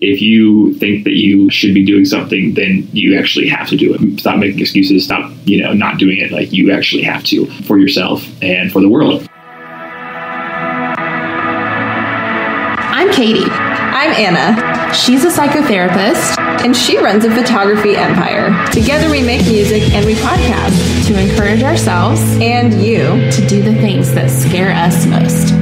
if you think that you should be doing something, then you actually have to do it. Stop making excuses. Stop, not doing it. Like, you actually have to, for yourself and for the world. I'm Katie. I'm Anna. She's a psychotherapist. And she runs a photography empire. Together we make music and we podcast To encourage ourselves and you to do the things that scare us most.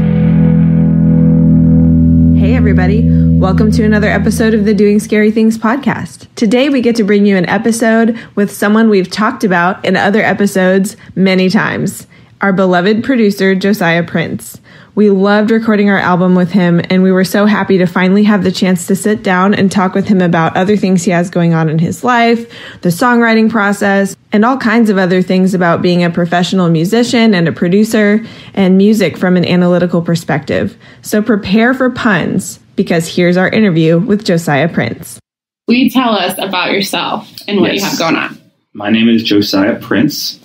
Hey everybody, welcome to another episode of the Doing Scary Things podcast. Today we get to bring you an episode with someone we've talked about in other episodes many times, our beloved producer, Josiah Prince. We loved recording our album with him, and we were so happy to finally have the chance to sit down and talk with him about other things he has going on in his life, the songwriting process, and all kinds of other things about being a professional musician and a producer, and music from an analytical perspective. So prepare for puns, because here's our interview with Josiah Prince. Will you tell us about yourself and what you have going on? My name is Josiah Prince.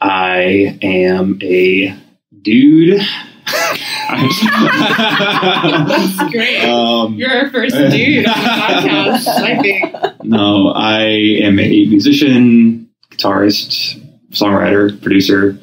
I am a dude. That's great. You're our first dude on the podcast, I think. No, I am a musician, guitarist, songwriter, producer,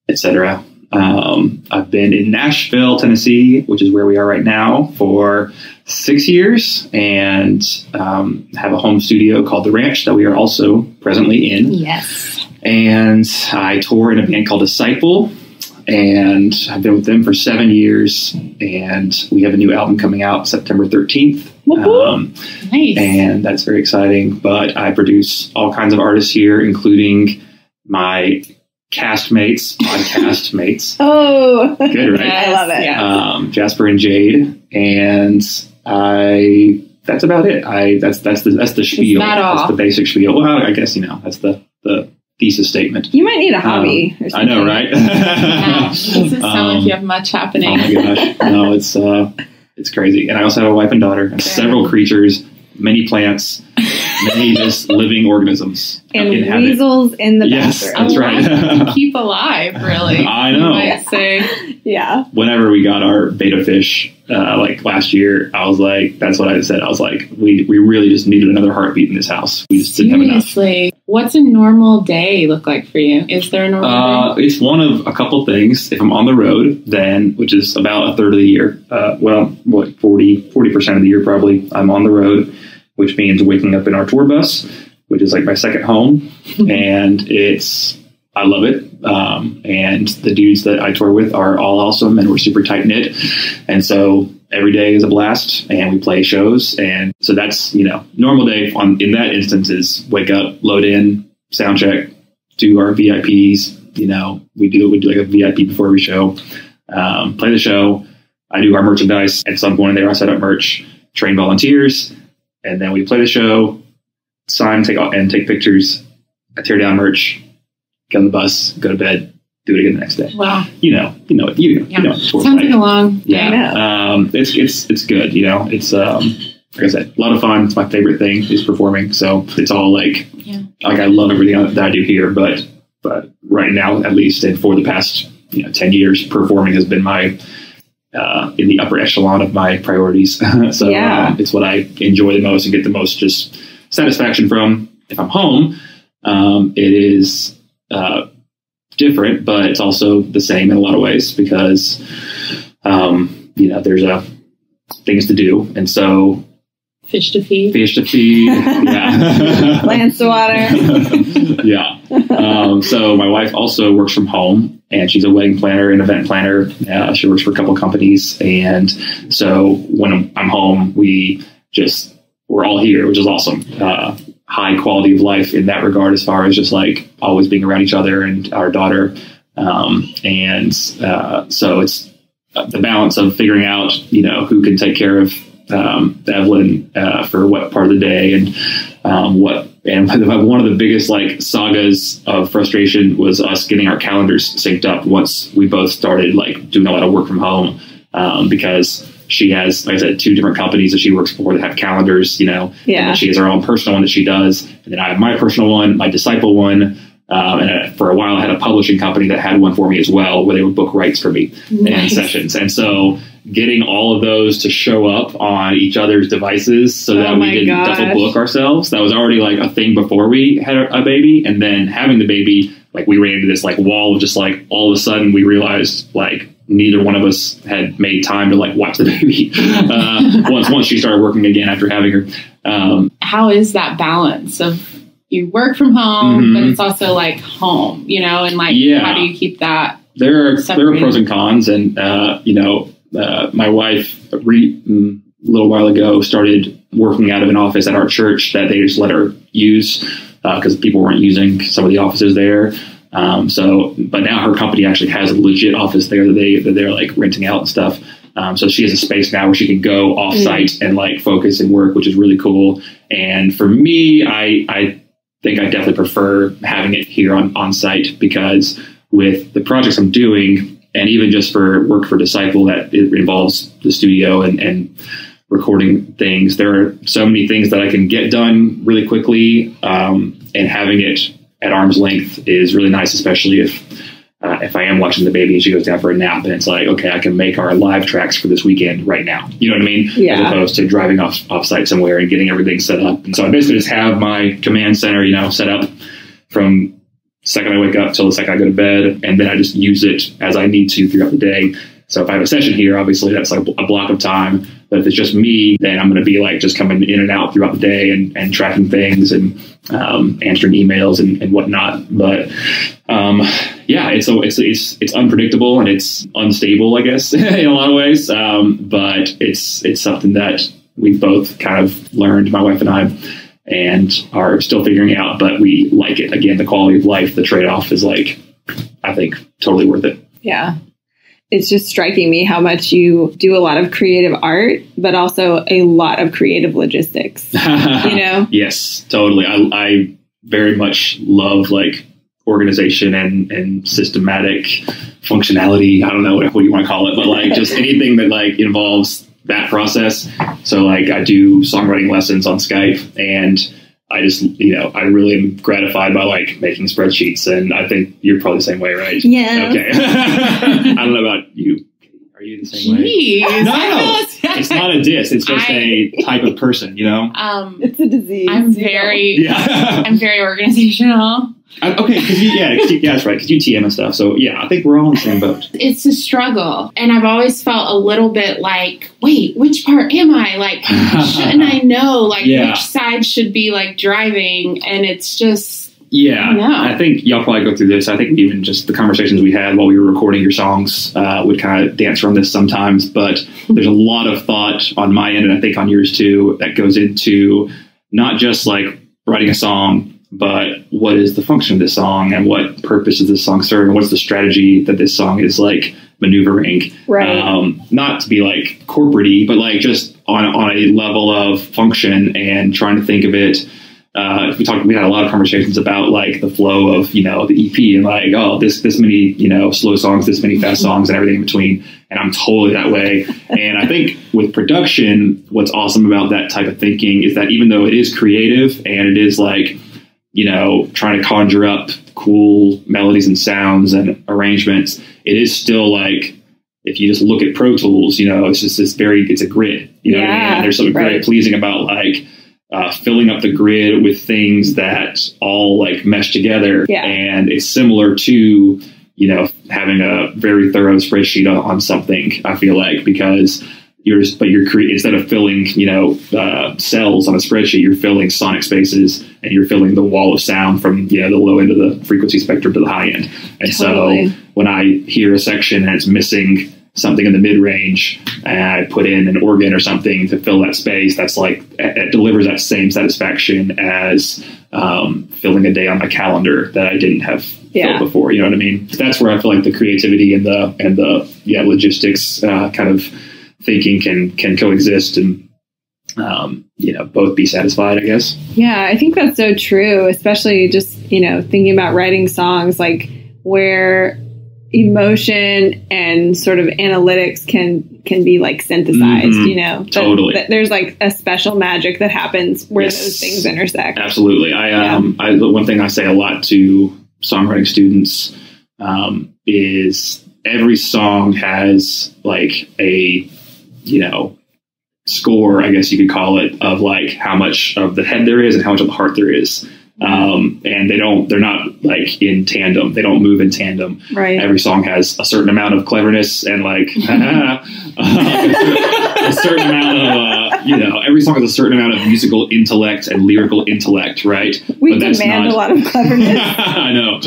etc. I've been in Nashville, Tennessee, which is where we are right now, for 6 years, and have a home studio called The Ranch that we are also presently in. Yes. And I tour in a band called Disciple. And I've been with them for 7 years, and we have a new album coming out September 13th. Nice. And that's very exciting. But I produce all kinds of artists here, including my castmates, podcast mates. Oh, good, right? Yes, I love it. Yeah. Jasper and Jade, and that's about it. That's the spiel. That's the basic spiel. Well, I guess that's the thesis statement. You might need a hobby or something. I know, right? Yeah. Doesn't sound like you have much happening. Oh my gosh. No, it's crazy. And I also have a wife and daughter, and several creatures, many plants, many just living organisms. And weasels in the bathroom. bathroom. Yes, that's right. To keep alive, really. I know. You might say. Yeah. Whenever we got our beta fish, like last year, I was like, that's what I said. I was like, we really just needed another heartbeat in this house. We just didn't have enough. Seriously. What's a normal day look like for you? Is there a normal day? It's one of a couple things. If I'm on the road, then, which is about a third of the year, 40% of the year probably, I'm on the road, which means waking up in our tour bus, which is like my second home. And I love it. And the dudes that I tour with are all awesome, and we're super tight knit. And so every day is a blast, and we play shows. And so that's, normal day in that instance is wake up, load in, sound check, do our VIPs. We do like a VIP before every show, play the show. I do our merchandise. At some point there, I set up merch, train volunteers, and then we play the show, sign, take pictures. I tear down merch, get on the bus, go to bed, do it again the next day. Wow. Sounds like a long day. Yeah. It's good. It's, like I said, a lot of fun. It's my favorite thing is performing. So it's all like I love everything that I do here, but right now, at least, and for the past, 10 years, performing has been my, in the upper echelon of my priorities. So it's what I enjoy the most and get the most just satisfaction from. If I'm home, it is, different, but it's also the same in a lot of ways because, there's things to do. And so fish to feed. Yeah. Plants to water. Yeah. So my wife also works from home, and she's a wedding planner and event planner. She works for a couple of companies. And so when I'm home, we're all here, which is awesome. High quality of life in that regard, as far as just like always being around each other and our daughter. So it's the balance of figuring out, who can take care of Evelyn for what part of the day, and one of the biggest like sagas of frustration was us getting our calendars synced up once we both started like doing a lot of work from home, because she has, like I said, 2 different companies that she works for that have calendars, and then she has her own personal one that she does, and then I have my personal one, my Disciple one. And for a while I had a publishing company that had one for me as well, where they would book rights for me and sessions. And so getting all of those to show up on each other's devices so that we didn't double book ourselves. That was already like a thing before we had a baby. And then having the baby, like we ran into this like wall of just like all of a sudden we realized like neither one of us had made time to like watch the baby once she started working again after having her. How is that balance of you work from home, but it's also like home, you know, and like how do you keep that? There are pros and cons, and my wife a little while ago started working out of an office at our church that they just let her use because people weren't using some of the offices there. But now her company actually has a legit office there that they're like renting out and stuff. So she has a space now where she can go off site and like focus and work, which is really cool. And for me, I think I definitely prefer having it here on site because with the projects I'm doing, and even just for work for Disciple that it involves the studio and recording things, there are so many things that I can get done really quickly. And having it at arm's length is really nice, especially if I am watching the baby and she goes down for a nap and it's like, okay, I can make our live tracks for this weekend right now. You know what I mean? Yeah. As opposed to driving off site somewhere and getting everything set up. And so I basically just have my command center, set up from the second I wake up till the second I go to bed. And then I just use it as I need to throughout the day. So if I have a session here, obviously that's like a block of time. But if it's just me, then I'm going to be like just coming in and out throughout the day and tracking things and answering emails and whatnot. But it's unpredictable and it's unstable, I guess, in a lot of ways. But it's something that we've both kind of learned, my wife and I, and are still figuring out. But we like it. Again, the quality of life, the trade-off is like, I think, totally worth it. Yeah. It's just striking me how much you do a lot of creative art, but also a lot of creative logistics, Yes, totally. I very much love like organization and systematic functionality. I don't know what you want to call it, but like just anything that like involves that process. So like I do songwriting lessons on Skype and I just, I really am gratified by like making spreadsheets, and I think you're probably the same way, right? Yeah. Okay. I don't know about you. Are you the same way? No. It's not a diss. It's just a type of person, It's a disease. I'm very organizational. Okay, that's right. Because you TM and stuff. So yeah, I think we're all in the same boat. It's a struggle, and I've always felt a little bit like, wait, which part am I? Like, shouldn't I know? Like, which side should be like driving? And it's just. Yeah, I think y'all probably go through this. I think even just the conversations we had while we were recording your songs would kind of dance around this sometimes. But there's a lot of thought on my end, and I think on yours too, that goes into not just like writing a song, but what is the function of this song and what purpose does this song serve and what's the strategy that this song is like maneuvering. Right. Not to be like corporate-y, but like just on a level of function and trying to think of it. We had a lot of conversations about like the flow of, the EP and like, oh, this many, slow songs, this many fast songs and everything in between. And I'm totally that way. And I think with production, what's awesome about that type of thinking is that even though it is creative and it is like, trying to conjure up cool melodies and sounds and arrangements, it is still like, if you just look at Pro Tools, it's just it's a grid, what I mean? And there's something very pleasing about like, filling up the grid with things that all like mesh together. Yeah. And it's similar to, having a very thorough spreadsheet on something, I feel like, because instead of filling, cells on a spreadsheet, you're filling sonic spaces and you're filling the wall of sound from, the low end of the frequency spectrum to the high end. And so when I hear a section and it's missing something in the mid-range and I put in an organ or something to fill that space, that's like, it delivers that same satisfaction as filling a day on my calendar that I didn't have filled before. You know what I mean? That's where I feel like the creativity and the logistics kind of thinking can coexist and, both be satisfied, I guess. Yeah, I think that's so true, especially just, thinking about writing songs, like where emotion and sort of analytics can be like synthesized, Totally. There's like a special magic that happens where those things intersect. Absolutely. One thing I say a lot to songwriting students is every song has like a score, I guess you could call it, of like how much of the head there is and how much of the heart there is. And they're not like in tandem. They don't move in tandem. Right. Every song has a certain amount of cleverness and like a certain amount of, every song has a certain amount of musical intellect and lyrical intellect, right? We demand a lot of cleverness. I know.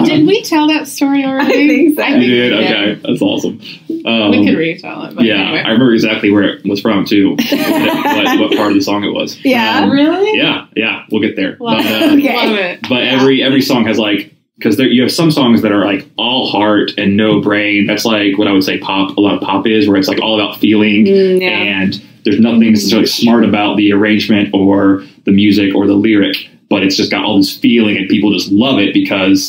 Did we tell that story already? I think so. You did? Okay. That's awesome. We could retell it. But anyway. I remember exactly where it was from too. what part of the song it was. Yeah. Really? Yeah. We'll get there. Love it. But every song has like, because you have some songs that are like all heart and no brain. That's like what I would say pop. A lot of pop is, where it's like all about feeling, and there's nothing necessarily smart about the arrangement or the music or the lyric, but it's just got all this feeling and people just love it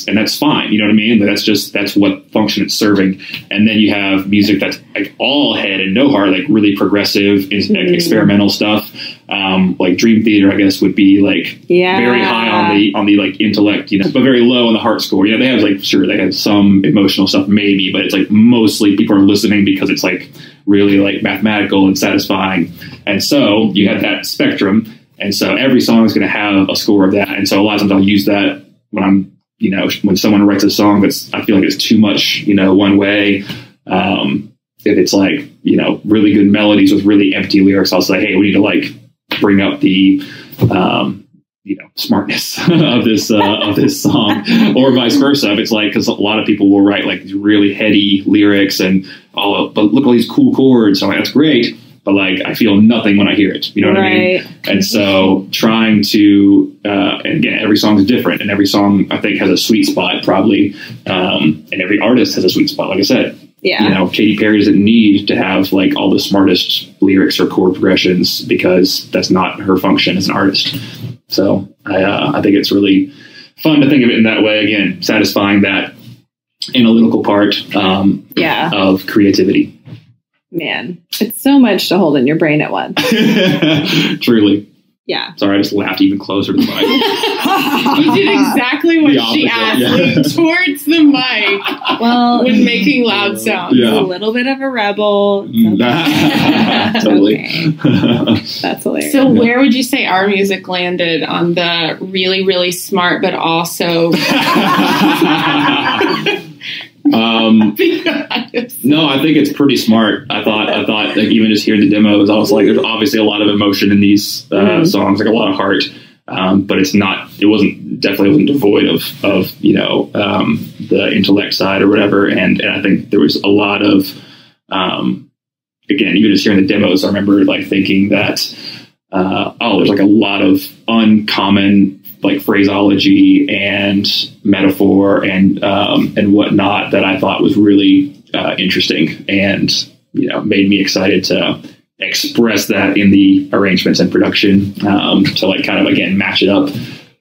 and that's fine. You know what I mean? That's what function it's serving. And then you have music that's like all head and no heart, like really progressive, experimental stuff. Like Dream Theater, I guess, would be like very high on the like intellect, but very low on the heart score. They have they have some emotional stuff maybe, but it's like mostly people are listening because it's like really like mathematical and satisfying. And so you have that spectrum. And so every song is going to have a score of that. And so a lot of times I'll use that when I'm, when someone writes a song I feel like it's too much, one way. If it's like, really good melodies with really empty lyrics, I'll say, hey, we need to like bring up the, smartness of this song, or vice versa. If it's like, because a lot of people will write like these really heady lyrics and but look at all these cool chords. So I'm like, that's great. But like, I feel nothing when I hear it. You know what I mean? And so trying to, and again, every song is different, and every song I think has a sweet spot probably. And every artist has a sweet spot. Like I said, Katy Perry doesn't need to have like all the smartest lyrics or chord progressions, because that's not her function as an artist. So I think it's really fun to think of it in that way. Again, satisfying that analytical part of creativity. Man, it's so much to hold in your brain at once. Truly. Yeah. Sorry, I just laughed even closer to the mic. You did exactly what she asked, lean towards the mic when making loud sounds. Yeah. A little bit of a rebel. Totally. That's hilarious. So where would you say our music landed on the really, really smart, but also... No, I think it's pretty smart. I thought like even just hearing the demos, I was like, there's obviously a lot of emotion in these songs, like a lot of heart. But definitely wasn't devoid of the intellect side or whatever. And I think there was a lot of, again, even just hearing the demos, I remember like thinking that, there's like a lot of uncommon like phraseology and metaphor and whatnot that I thought was really interesting, and made me excited to express that in the arrangements and production, to like kind of again match it up.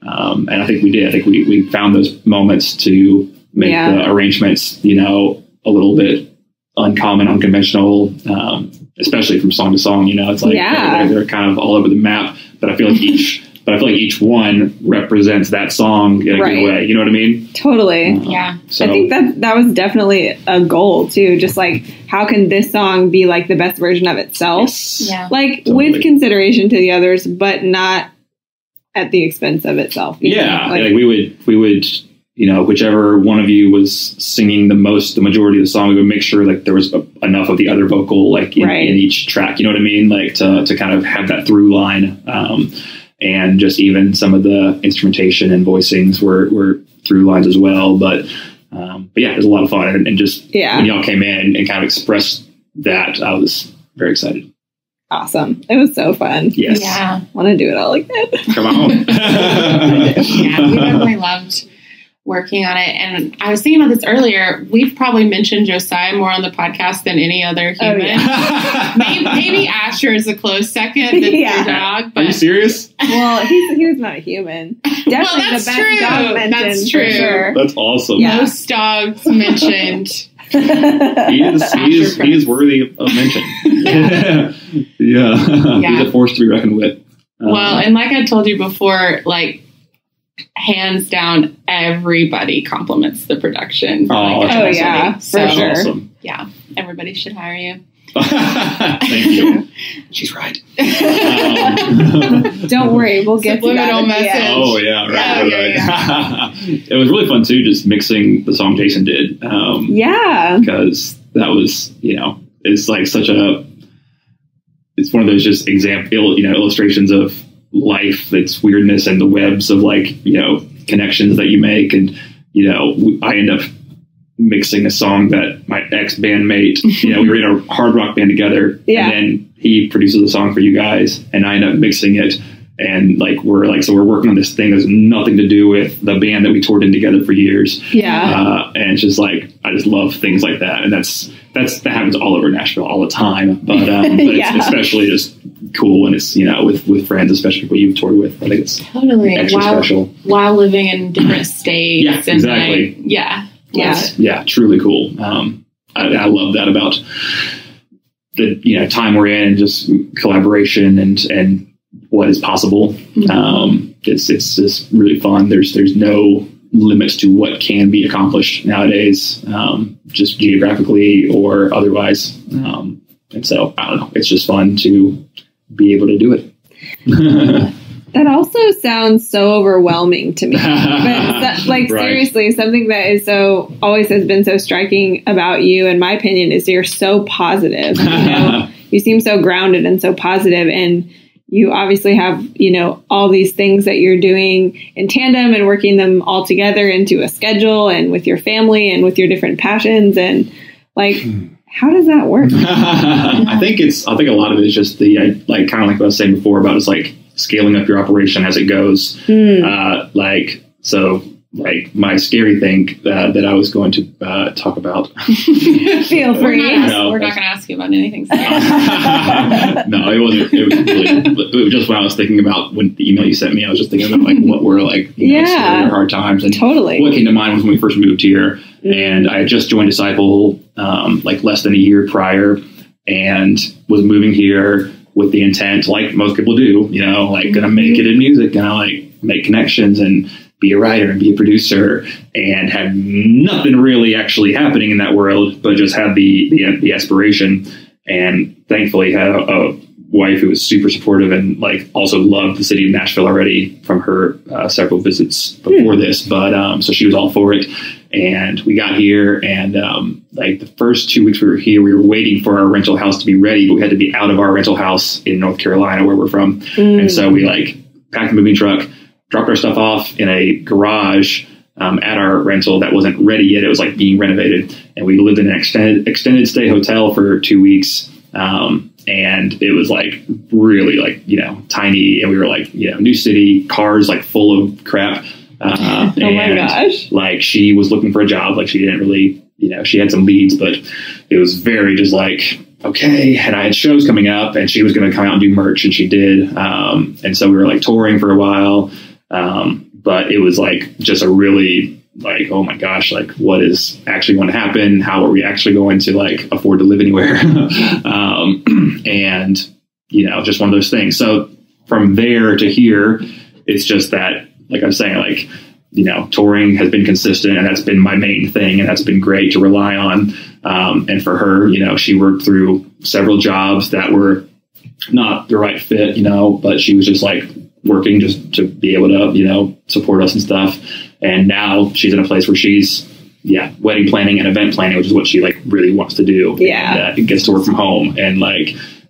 And I think we did. I think we found those moments to make the arrangements a little bit uncommon, unconventional, especially from song to song. It's like they're kind of all over the map, but I feel like each one represents that song in a good way. You know what I mean? Totally. So, I think that was definitely a goal too. Just like, how can this song be like the best version of itself? Yes. Yeah. Like with consideration to the others, but not at the expense of itself. Like we would, whichever one of you was singing the majority of the song, we would make sure like there was enough of the other vocal like in each track. You know what I mean? Like to kind of have that through line. And just even some of the instrumentation and voicings were through lines as well. But yeah, it was a lot of fun. And just when y'all came in and kind of expressed that, I was very excited. Awesome. It was so fun. Yes. Yeah. Want to do it all again. Come on. We definitely loved working on it. And I was thinking about this earlier. We've probably mentioned Josiah more on the podcast than any other human. Maybe Asher is a close second than your dog. But... Are you serious? Well, he was not a human. Definitely the best dog mentioned. That's true. For sure. That's awesome. Most dogs mentioned. He is worthy of mention. He's a force to be reckoned with. Well, and like I told you before, like, hands down, everybody compliments the production. For sure. Yeah, everybody should hire you. Thank you. She's right. Don't worry, we'll get to that. Message. Oh yeah, right. Yeah. It was really fun too, just mixing the song Jason did. Because that was, it's like it's one of those just illustrations of life, that's weirdness and the webs of connections that you make. And I end up mixing a song that my ex-bandmate, we were in a hard rock band together, and then he produces a song for you guys, and I end up mixing it, and we're working on this thing that's nothing to do with the band that we toured in together for years. And it's just I just love things like that, and that happens all over Nashville all the time, but it's especially just cool when it's with friends, especially people you've toured with. I think it's totally extra special while living in different states. Exactly. Truly cool. I love that about the time we're in, and just collaboration and what is possible. It's just really fun. There's no limits to what can be accomplished nowadays, just geographically or otherwise. And so I don't know, it's just fun to be able to do it. That also sounds so overwhelming to me. But seriously, something that is always has been so striking about you, in my opinion, is you're so positive. You seem so grounded and so positive, and you obviously have, all these things that you're doing in tandem and working them all together into a schedule, and with your family and with your different passions, and how does that work? I think a lot of it is just kind of like what I was saying before about it's scaling up your operation as it goes. My scary thing that I was going to talk about. Feel free. We're not going to ask you about anything scary. No, it wasn't. It was just when I was thinking about when the email you sent me, I was just thinking about what were scary or hard times. And totally. What came to mind was when we first moved here, and I had just joined Disciple less than a year prior, and was moving here with the intent, like most people do, gonna make it in music, gonna make connections and be a writer and be a producer, and had nothing really actually happening in that world, but just had the aspiration. And thankfully had a wife who was super supportive and also loved the city of Nashville already from her several visits before this. But so she was all for it. And we got here, and the first 2 weeks we were here, we were waiting for our rental house to be ready, but we had to be out of our rental house in North Carolina, where we're from. And so we packed the moving truck, dropped our stuff off in a garage at our rental that wasn't ready yet. It was being renovated, and we lived in an extended stay hotel for 2 weeks. And it was really tiny, and we were new city, cars full of crap. Oh my gosh. She was looking for a job. She didn't really, she had some leads, but it was very just okay. And I had shows coming up, and she was going to come out and do merch, and she did. And so we were touring for a while. But it was just a really oh my gosh, what is actually going to happen? How are we actually going to afford to live anywhere? And, just one of those things. So from there to here, it's just that, like I was saying, touring has been consistent, and that's been my main thing, and that's been great to rely on. And for her, she worked through several jobs that were not the right fit, but she was just working just to be able to, support us and stuff. And now she's in a place where she's, wedding planning and event planning, which is what she really wants to do. And gets to work from home. And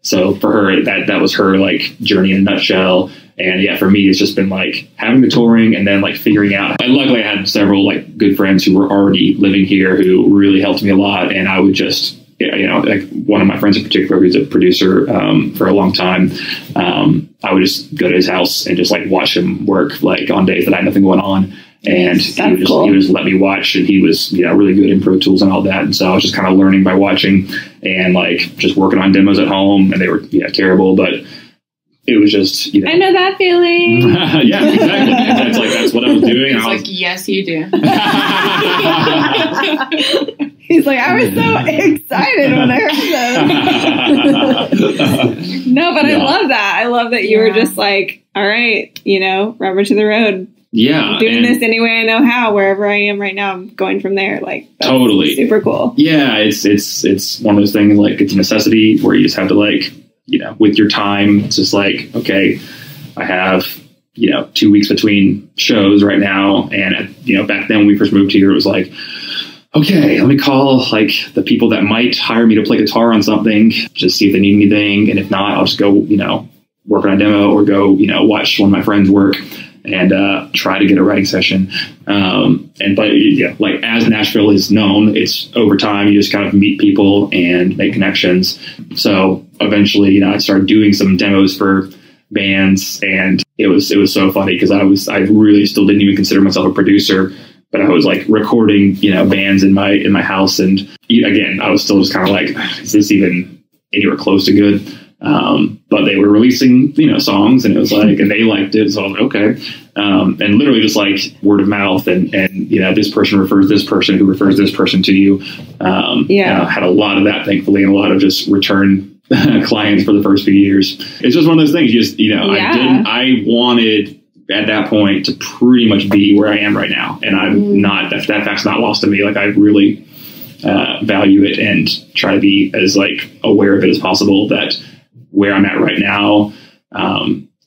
so for her, that was her journey in a nutshell. And for me, it's just been having the touring, and then figuring out. And luckily I had several good friends who were already living here who really helped me a lot. And I would just, one of my friends in particular, who's a producer for a long time, I would just go to his house and just watch him work on days that I had nothing going on. And he would just let me watch, and he was really good in Pro Tools and all that. And so I was just kind of learning by watching, and just working on demos at home, and they were terrible, but it was just I know that feeling. Yeah, exactly. And that's what I was doing. It's I was yes, you do. He's I was so excited when I heard those. No, but I love that. I love that you were just all right, rubber to the road. Yeah. Doing this any way I know how, wherever I am right now, I'm going from there. Like, that's totally super cool. Yeah. It's one of those things, like, it's a necessity where you just have to, like, with your time, it's just like, okay, I have, 2 weeks between shows right now. And, back then when we first moved here, it was like, okay, let me call like the people that might hire me to play guitar on something, just see if they need anything. And if not, I'll just go, work on a demo or go, watch one of my friends work and try to get a writing session. But like, as Nashville is known, it's over time, you just kind of meet people and make connections. So eventually, I started doing some demos for bands, and it was so funny because I really still didn't even consider myself a producer, but I was like recording, bands in my house. And again, I was still just kind of like, is this even anywhere close to good? But they were releasing, songs, and it was like, and they liked it. So I was like, okay. And literally just like word of mouth and this person refers this person who refers this person to you. I had a lot of that, thankfully, and a lot of just return clients for the first few years. It's just one of those things. I wanted at that point to pretty much be where I am right now. And I'm not, that fact's not lost to me. Like, I really value it and try to be as like aware of it as possible, that where I'm at right now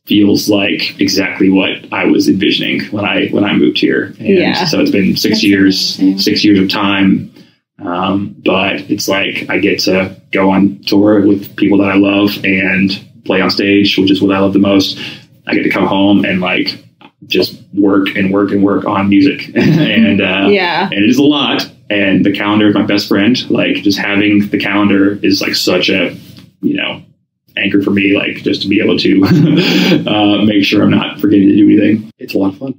feels like exactly what I was envisioning when I moved here. And so it's been 6 years, amazing. 6 years of time. But it's like, I get to go on tour with people that I love and play on stage, which is what I love the most. I get to come home and like just work on music. And it is a lot. And the calendar is my best friend. Like, just having the calendar is like such a, anchor for me, like, just to be able to make sure I'm not forgetting to do anything. It's a lot of fun.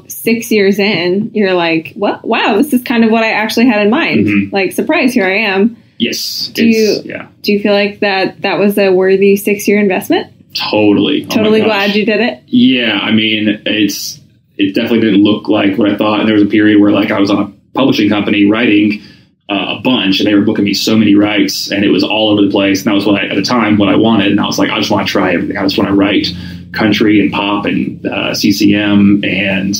6 years in, you're like, what? Wow, this is kind of what I actually had in mind. Mm-hmm. Like, surprise, here I am. Yes. Do you feel like that was a worthy 6-year investment? Totally. Totally glad you did it. Yeah. I mean, it definitely didn't look like what I thought. And there was a period where like I was on a publishing company writing a bunch, and they were booking me so many writes, and it was all over the place. And that was at the time what I wanted. And I was like, I just want to try everything. I just want to write country and pop and CCM and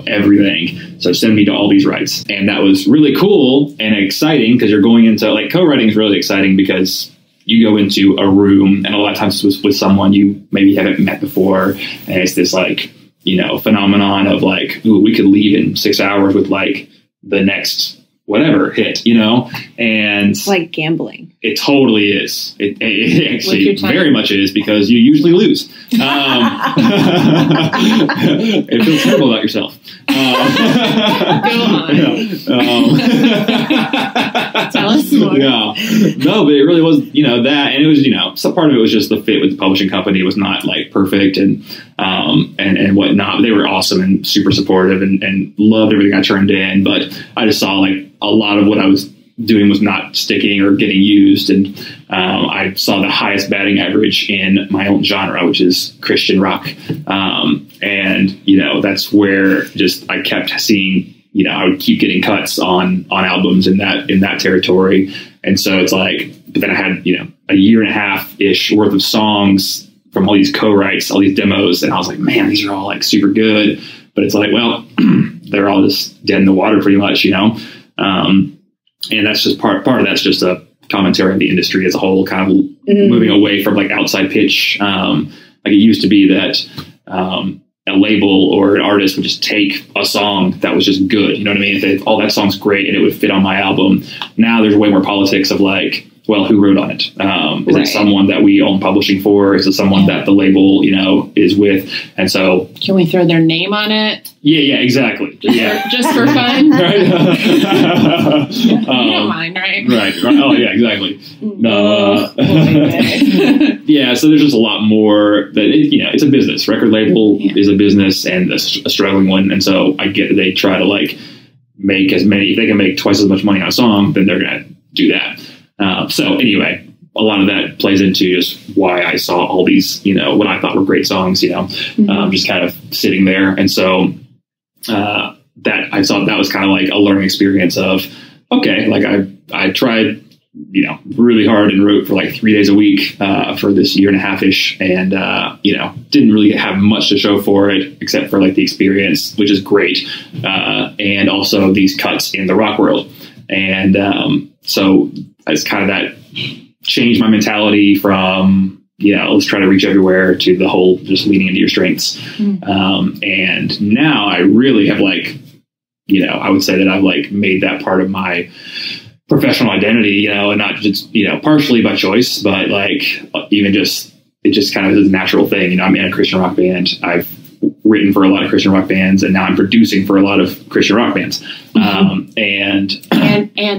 everything. So send me to all these writes. And that was really cool and exciting, because you're going into like, co-writing is really exciting because you go into a room, and a lot of times it's with someone you maybe haven't met before, and it's this like, phenomenon of like, ooh, we could leave in 6 hours with like the next whatever hit, and it's like gambling. It totally is. It actually very much is, because you usually lose. It feels terrible about yourself. Go on. Tell us more. Yeah. No, but it really was, that, and it was, some part of it was just the fit with the publishing company. It was not like perfect and whatnot. But they were awesome and super supportive and loved everything I turned in. But I just saw like a lot of what I was doing was not sticking or getting used. And I saw the highest batting average in my own genre, which is Christian rock. And that's where just I kept seeing, I would keep getting cuts on albums in that territory. And so it's like, but then I had, a year and a half ish worth of songs from all these co-writes, all these demos. And I was like, man, these are all like super good. But it's like, well, they're all just dead in the water pretty much, and that's just part of that's just a commentary on the industry as a whole, kind of moving away from like outside pitch. Like, it used to be that a label or an artist would just take a song that was just good. You know what I mean? If that song's great and it would fit on my album. Now there's way more politics of like, well, who wrote on it? Is it someone that we own publishing for? Is it someone that the label, is with? And so, can we throw their name on it? Yeah, exactly. Just for fun. Right. You don't mind, right? Right. Oh, yeah, exactly. No. Yeah. So there's just a lot more that it's a business. Record label is a business, and a struggling one. And so I get that they try to like make as many. If they can make twice as much money on a song, then they're gonna do that. So anyway, a lot of that plays into just why I saw all these, what I thought were great songs, just kind of sitting there. And so that I thought that was kind of like a learning experience of, okay, like I tried really hard and wrote for like 3 days a week for this year and a half-ish. And, didn't really have much to show for it except for like the experience, which is great. And also these cuts in the rock world. And so it's kind of that changed my mentality from, let's try to reach everywhere to the whole just leaning into your strengths. And now I really have like, I would say that I've like made that part of my professional identity, and not just, partially by choice, but like even just, it just kind of is a natural thing. I'm in a Christian rock band. I've written for a lot of Christian rock bands, and now I'm producing for a lot of Christian rock bands. And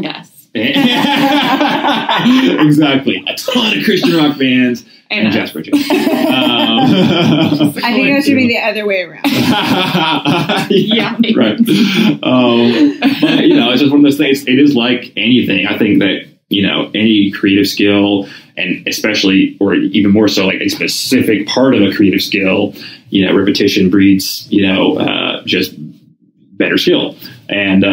us. Exactly. A ton of Christian rock bands and Jasper. I think it should be the other way around. Yeah. Right. But, it's just one of those things. It is like anything. I think that, any creative skill, and especially, or even more so, like a specific part of a creative skill, repetition breeds, just better skill. And,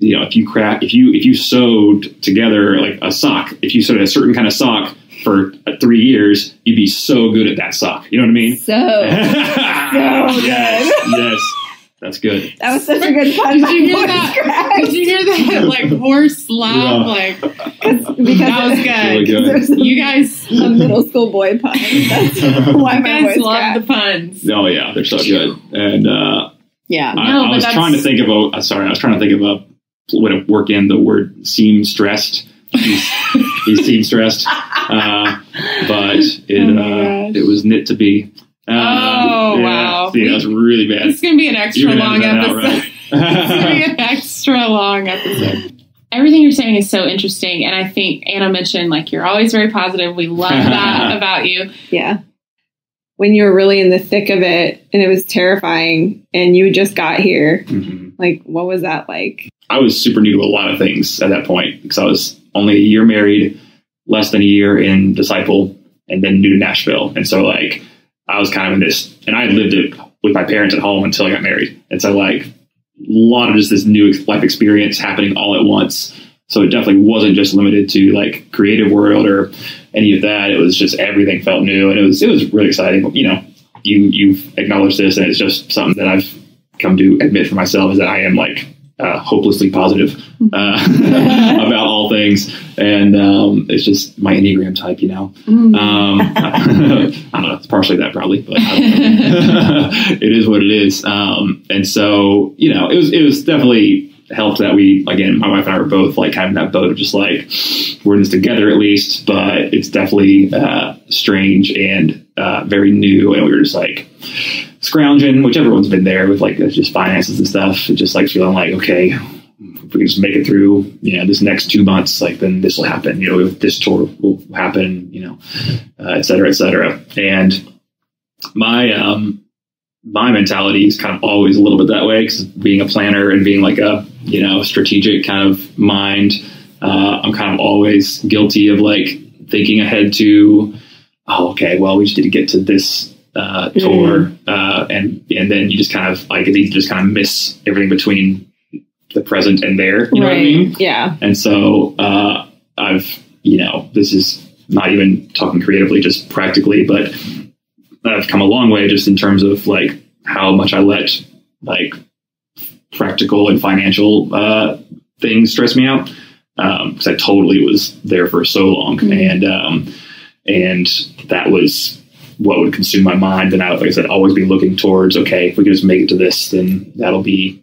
if you sewed together like a sock, if you sewed a certain kind of sock for 3 years, you'd be so good at that sock. You know what I mean? So good. Yes. That's good. That was such a good pun. Did you hear that? Like horse laugh? Like, because that was good. Really good. You guys, a middle school boy pun. That's why my guys voice love cracked. the puns. Oh yeah, they're so good. And I was trying to think of a way to work in the word seem stressed. He seemed stressed, but it was knit to be. Wow! See, that was really bad. It's going to be an extra long episode. Right? It's going to be an extra long episode. Everything you're saying is so interesting, and I think Anna mentioned like you're always very positive. We love that about you. Yeah. When you were really in the thick of it, and it was terrifying, and you just got here, like what was that like? I was super new to a lot of things at that point because I was only a year married, less than a year in Disciple, and then new to Nashville. And so like I was kind of in this, and I lived it with my parents at home until I got married. And so like a lot of just this new life experience happening all at once. So it definitely wasn't just limited to like creative world or any of that. It was just everything felt new, and it was really exciting. You've acknowledged this, and it's just something that I've come to admit for myself is that I am like hopelessly positive about all things, and it's just my Enneagram type, I don't know, it's partially that probably, but it is what it is. And so it was definitely helped that we, again, my wife and I were both like kind of in that boat of just like we're in this together at least, but it's definitely strange and very new, and we were just like scrounging, which everyone's been there with like just finances and stuff. It's just like feeling like, okay, if we can just make it through, this next 2 months, like then this will happen, this tour will happen, et cetera, et cetera. And my mentality is kind of always a little bit that way, because being a planner and being like a, strategic kind of mind, I'm kind of always guilty of like thinking ahead to, oh, okay, well, we just need to get to this tour, and then you just kind of like you just kind of miss everything between the present and there. You know what I mean? Yeah. And so I've this is not even talking creatively, just practically, but I've come a long way just in terms of like how much I let like practical and financial things stress me out, because I totally was there for so long, and that was what would consume my mind. And I, like I said, always be looking towards, okay, if we can just make it to this, then we'll be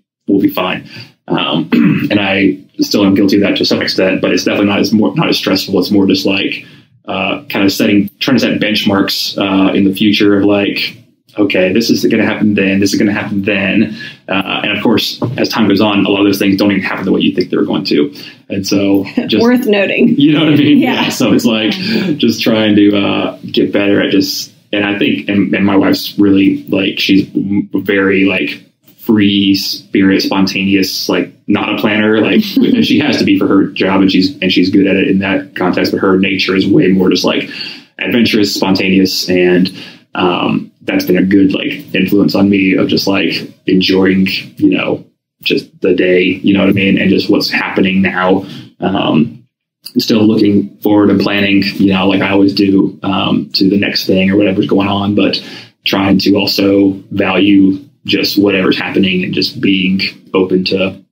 fine. And I still am guilty of that to some extent, but it's definitely not as stressful. It's more just like kind of trying to set benchmarks in the future of like, okay, this is going to happen then, this is going to happen then. And of course, as time goes on, a lot of those things don't even happen the way you think they're going to. And so just worth noting, you know what I mean? Yeah. So it's like just trying to get better at just, and I think, and my wife's really like, she's very like free spirit, spontaneous, like not a planner, like and she has to be for her job, and she's good at it in that context, but her nature is way more just like adventurous, spontaneous, and that's been a good like influence on me of just like enjoying, just the day, you know what I mean, and just what's happening now. still looking forward and planning, like I always do, to the next thing or whatever's going on, but trying to also value just whatever's happening and just being open to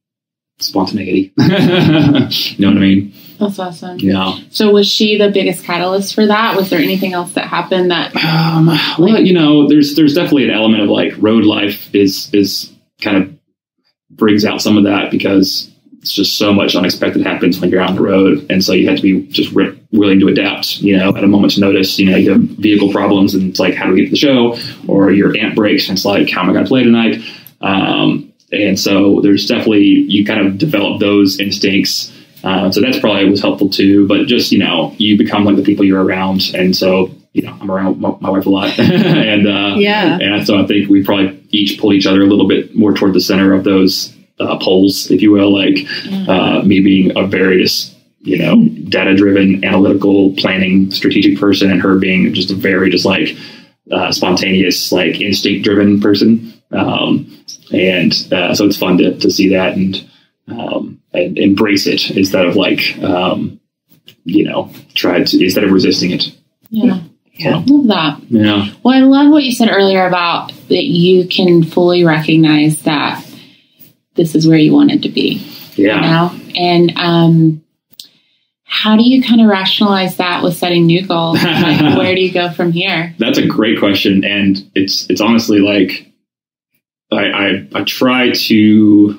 spontaneity. You know what I mean? That's awesome. Yeah. So was she the biggest catalyst for that? Was there anything else that happened that? Well, there's definitely an element of like road life is kind of brings out some of that, because it's just so much unexpected happens when you're out on the road. And so you have to be just willing to adapt, at a moment's notice. You have vehicle problems and it's like, how do we get to the show? Or your amp breaks and it's like, how am I going to play tonight? And so there's definitely, you kind of develop those instincts. So that's probably was helpful too. But just, you become like the people you're around. And so, I'm around my wife a lot. And so I think we probably each pulled each other a little bit more toward the center of those poles, if you will, like me being a very just, data-driven, analytical, planning, strategic person, and her being just a very just like spontaneous, like instinct-driven person. And so it's fun to see that and embrace it instead of like, instead of resisting it. Yeah. So, I love that. Yeah. Well, I love what you said earlier about that you can fully recognize that this is where you wanted to be. Yeah. And how do you kind of rationalize that with setting new goals? Like, where do you go from here? That's a great question. And it's honestly like, I try to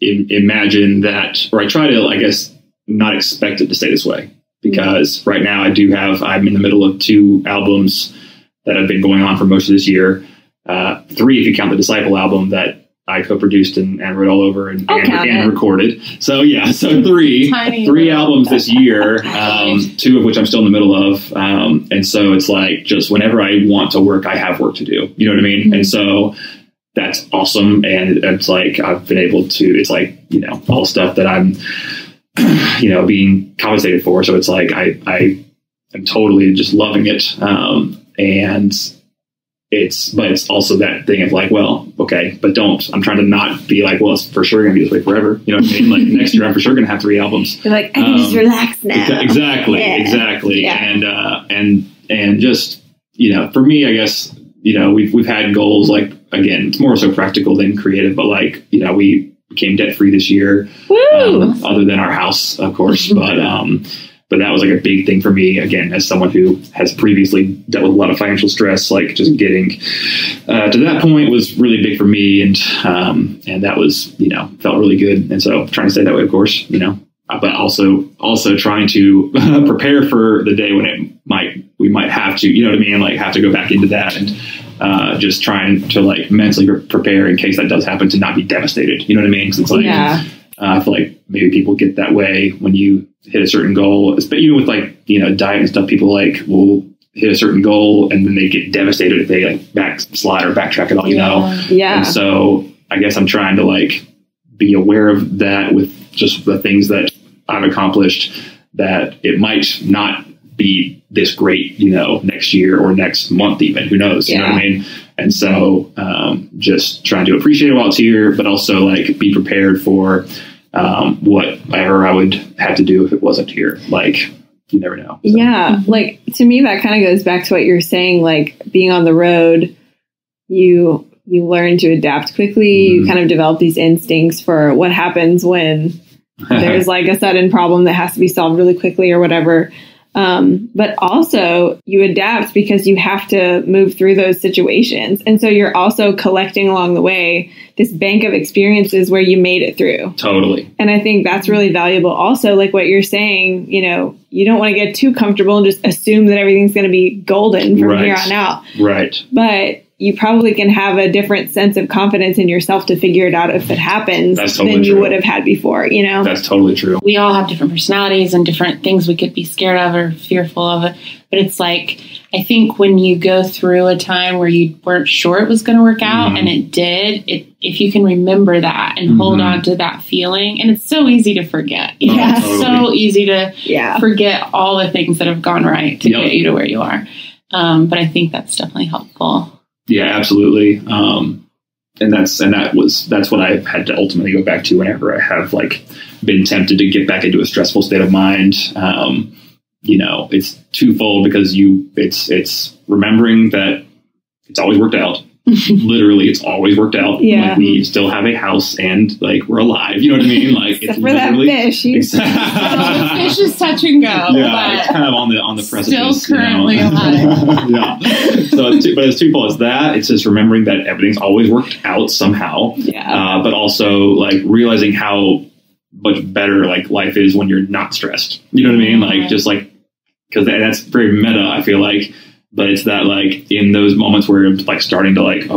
imagine that, or I try to, I guess, not expect it to stay this way. Because right now I'm in the middle of 2 albums that have been going on for most of this year. 3, if you count the Disciple album that I co-produced and wrote all over and recorded. So 3 albums this year, 2 of which I'm still in the middle of. And so it's like, just whenever I want to work, I have work to do. You know what I mean? Mm-hmm. And so that's awesome. And it's like, I've been able to, it's like, all stuff that I'm, being compensated for. So it's like, I am totally just loving it. And but it's also that thing of like, well, okay, but I'm trying to not be like, well, it's for sure going to be this way forever. You know what I mean? Like next year, I'm for sure going to have 3 albums. You're like, I can just relax now. Exactly. Yeah. And just, for me, I guess, we've had goals, like, again, it's more so practical than creative, but like, we became debt free this year, other than our house, of course. But that was like a big thing for me, again, as someone who has previously dealt with a lot of financial stress, like just getting to that point was really big for me. And that was, felt really good. And so trying to stay that way, of course, but also trying to prepare for the day when we might have to, like have to go back into that, and just trying to like mentally prepare in case that does happen to not be devastated. You know what I mean? 'Cause it's like, I feel like maybe people get that way when you hit a certain goal, but even with like, diet and stuff, people like will hit a certain goal and then they get devastated if they like backslide or backtrack at all, Yeah. And so I guess I'm trying to like be aware of that with just the things that I've accomplished, that it might not be this great, next year or next month, even, who knows, you know what I mean? And so, just trying to appreciate it while it's here, but also like be prepared for, whatever I would have to do if it wasn't here. Like, you never know. So. Yeah. Like, to me, that kind of goes back to what you're saying, like being on the road, you learn to adapt quickly. Mm-hmm. You kind of develop these instincts for what happens when there's like a sudden problem that has to be solved really quickly or whatever. But also you adapt because you have to move through those situations. And so you're also collecting along the way this bank of experiences where you made it through. Totally. And I think that's really valuable. Also, like what you're saying, you don't want to get too comfortable and just assume that everything's going to be golden from here on out. Right. But you probably can have a different sense of confidence in yourself to figure it out if it happens than you would have had before, That's totally true. We all have different personalities and different things we could be scared of or fearful of. But it's like, I think when you go through a time where you weren't sure it was going to work out and it did, if you can remember that and hold on to that feeling, and it's so easy to forget. It's so easy to forget all the things that have gone right to get you to where you are. But I think that's definitely helpful. Yeah, absolutely. that's what I've had to ultimately go back to whenever I have like been tempted to get back into a stressful state of mind. It's twofold because it's remembering that it's always worked out. Literally, it's always worked out. Yeah. Like, we still have a house and like we're alive. You know what I mean? Like, except for that fish. The fish is touch and go. Yeah, it's kind of on the precipice. Still currently alive. Yeah. So, but it's twofold. It's that. It's just remembering that everything's always worked out somehow. Yeah. But also like realizing how much better like life is when you're not stressed. You know what I mean? Like, just like, because that's very meta, I feel like. But it's that like in those moments where I'm like starting to like,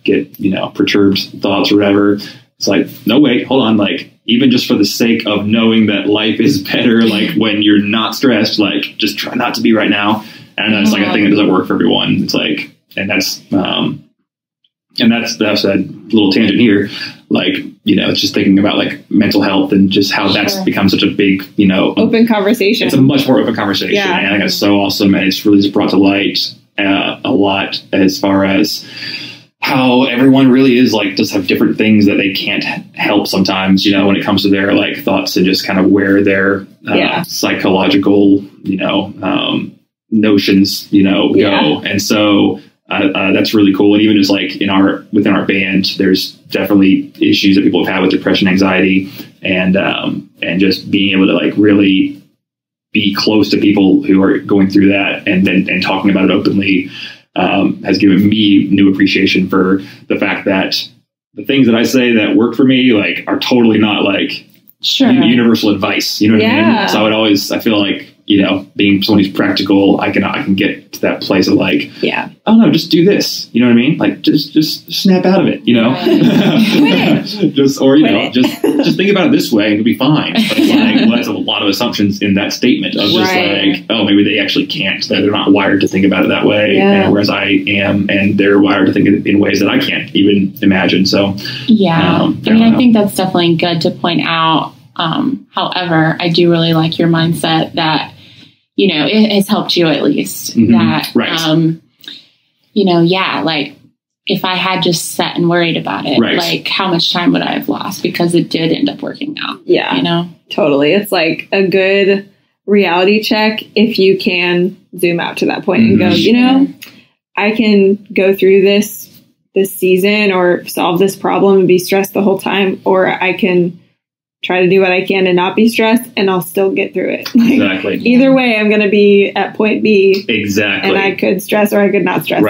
get, perturbed thoughts or whatever. It's like, no, wait, hold on. Like, even just for the sake of knowing that life is better, like when you're not stressed, like just try not to be right now. And that's like a thing that doesn't work for everyone. It's like, and that's a little tangent here. Like, it's just thinking about like mental health and just how that's become such a big, open conversation. It's a much more open conversation. Yeah. And I think it's so awesome. And it's really just brought to light a lot as far as how everyone really is like, just have different things that they can't help sometimes, when it comes to their like thoughts and just kind of where their psychological, notions, go. And so that's really cool. And even just like within our band, there's definitely issues that people have had with depression, anxiety, and just being able to like really be close to people who are going through that and talking about it openly has given me new appreciation for the fact that the things that I say that work for me like are totally not like universal advice. You know what I mean? So I feel like, being someone who's practical, I can get to that place of like, oh no, just do this. You know what I mean? Like just snap out of it, just think about it this way and it'll be fine. But it's like, that's a lot of assumptions in that statement of just like, oh, maybe they actually can't, that they're not wired to think about it that way. And whereas I am, and they're wired to think in ways that I can't even imagine. So, I think that's definitely good to point out. However, I do really like your mindset that, it has helped you at least that, like if I had just sat and worried about it, like how much time would I have lost because it did end up working out. Yeah. Totally. It's like a good reality check if you can zoom out to that point and go, I can go through this season or solve this problem and be stressed the whole time, or I can try to do what I can and not be stressed, and I'll still get through it. Like, exactly. Either way, I'm going to be at point B. Exactly. And I could stress or I could not stress,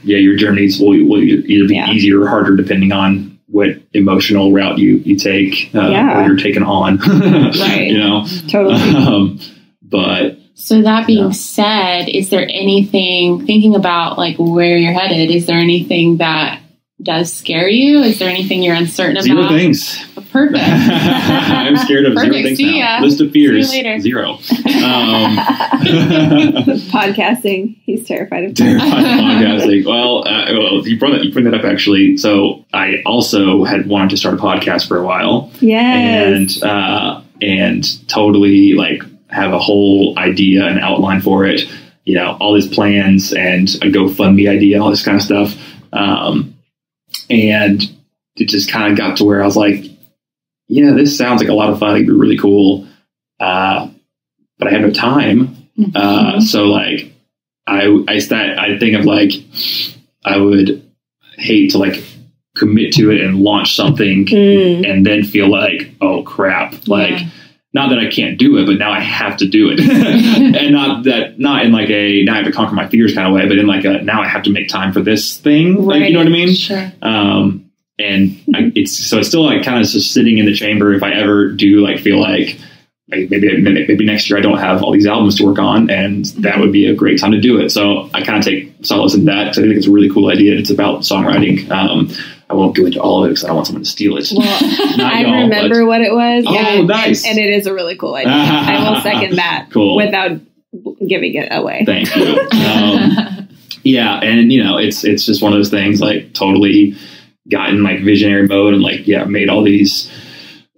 Yeah, your journeys will either be easier or harder depending on what emotional route you take or you're taken on. Totally. But so that being said, is there anything, thinking about like where you're headed, is there anything that does scare you? Is there anything you're uncertain about? Zero things. Perfect. I'm scared of zero things now. List of fears, zero. Podcasting. He's terrified of podcasting. Well, you bring that up actually. So I also had wanted to start a podcast for a while. Yes. And totally like have a whole idea and outline for it. All these plans and a GoFundMe idea, all this kind of stuff. And it just kind of got to where I was like, this sounds like a lot of fun. It'd be really cool. But I had no time. So like, I think of like, I would hate to like commit to it and launch something and then feel like, oh crap. Like, not that I can't do it, but now I have to do it. And not in like now I have to conquer my fears kind of way, but in like now I have to make time for this thing. Like, you know what I mean? Sure. And it's still like kind of just sitting in the chamber. If I ever do like feel like maybe next year I don't have all these albums to work on, and that would be a great time to do it. So I kind of take solace in that. So I think it's a really cool idea. It's about songwriting. I won't go into all of it because I don't want someone to steal it. Well, I remember what it was. Oh, nice. And it is a really cool idea. I will second that without giving it away. Thank you. And it's just one of those things, like totally got in like visionary mode and like, made all these,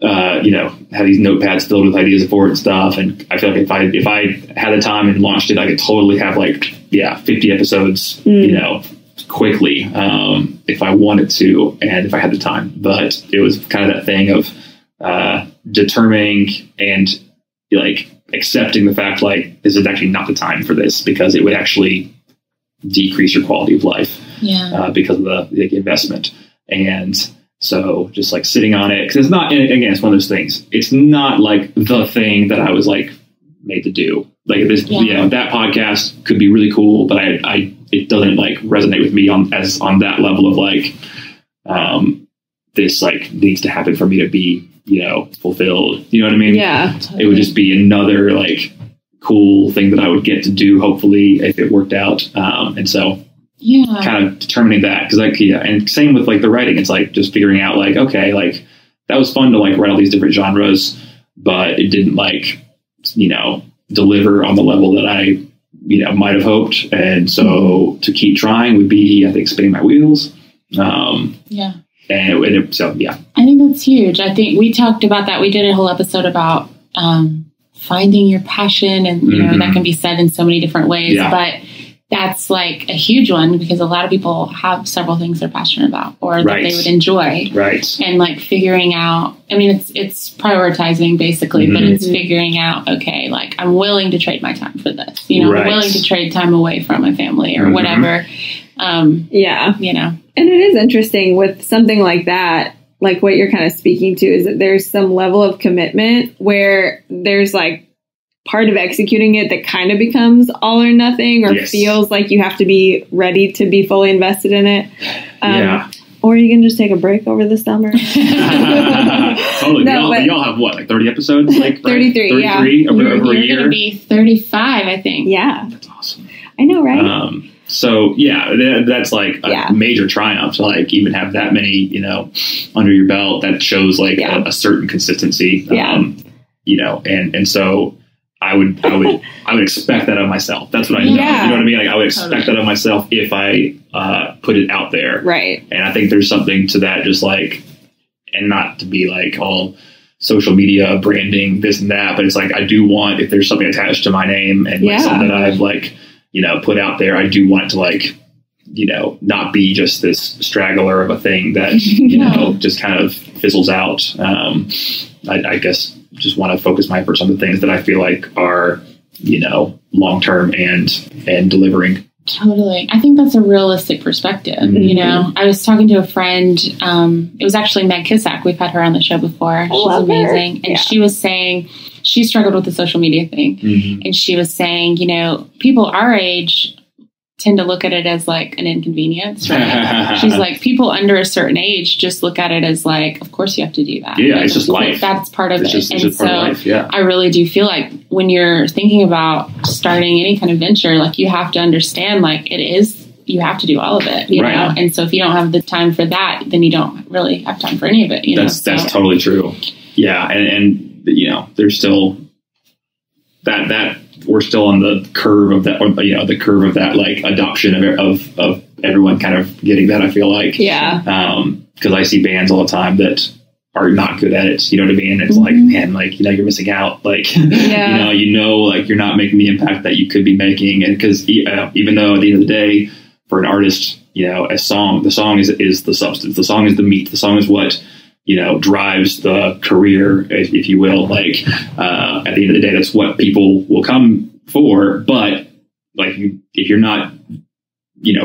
had these notepads filled with ideas for it and stuff. And I feel like if I had the time and launched it, I could totally have like, 50 episodes, quickly if I wanted to and if I had the time. But it was kind of that thing of determining and like accepting the fact like this is actually not the time for this, because it would actually decrease your quality of life because of the investment. And so just like sitting on it, because it's not, and again, it's one of those things. It's not like the thing that I was like made to do. Like this, that podcast could be really cool, but it doesn't like resonate with me on that level of like, this like needs to happen for me to be, fulfilled. You know what I mean? Yeah. It would just be another like cool thing that I would get to do, hopefully, if it worked out. And so kind of determining that, because like, and same with like the writing, it's like just figuring out like, okay, like that was fun to like write all these different genres, but it didn't like, deliver on the level that I, might have hoped. And so to keep trying would be, I think, spinning my wheels. I think that's huge. I think we talked about that. We did a whole episode about finding your passion, and that can be said in so many different ways. But that's like a huge one, because a lot of people have several things they're passionate about or that they would enjoy. Right. And like figuring out, I mean, it's prioritizing basically, but it's figuring out, okay, like I'm willing to trade my time for this, I'm willing to trade time away from my family or whatever. And it is interesting with something like that, like what you're kind of speaking to, is that there's some level of commitment where there's like part of executing it that kind of becomes all or nothing, or feels like you have to be ready to be fully invested in it. Or you can just take a break over the summer. Totally. No, y'all have what, like 30 episodes? Like 33, 33 over a year? You're going to be 35, I think. Yeah. That's awesome. I know, right? So that's like a major triumph to like even have that many, under your belt. That shows like a certain consistency. And so I would expect that of myself. That's what I know. Yeah. You know what I mean? Like I would expect that of myself if I put it out there. Right. And I think there's something to that, just like, and not to be like all social media branding, this and that, but it's like, I do want, if there's something attached to my name and like something that I've like, put out there, I do want it to like, not be just this straggler of a thing that, just kind of fizzles out. I guess just want to focus my efforts on the things that I feel like are, long-term and delivering. Totally. I think that's a realistic perspective. I was talking to a friend, it was actually Meg Kissack. We've had her on the show before. She's amazing. And she was saying she struggled with the social media thing. And she was saying, people our age tend to look at it as like an inconvenience, right? She's like, people under a certain age just look at it as like, of course you have to do that. Yeah, it's just life. That's part of it. And so life, I really do feel like when you're thinking about starting any kind of venture, like you have to understand, like you have to do all of it, you know? And so if you don't have the time for that, then you don't really have time for any of it, That's totally true. Yeah. And there's still that we're still on the curve of that, or, the curve of that, like adoption of everyone kind of getting that, I feel like. Yeah. Because I see bands all the time that are not good at it. You know what I mean? It's like, man, like, you're missing out. Like, like you're not making the impact that you could be making. And because even though at the end of the day, for an artist, the song is the substance. The song is the meat. The song is what, drives the career, if you will. Like, at the end of the day, that's what people will come for. But like, if you're not,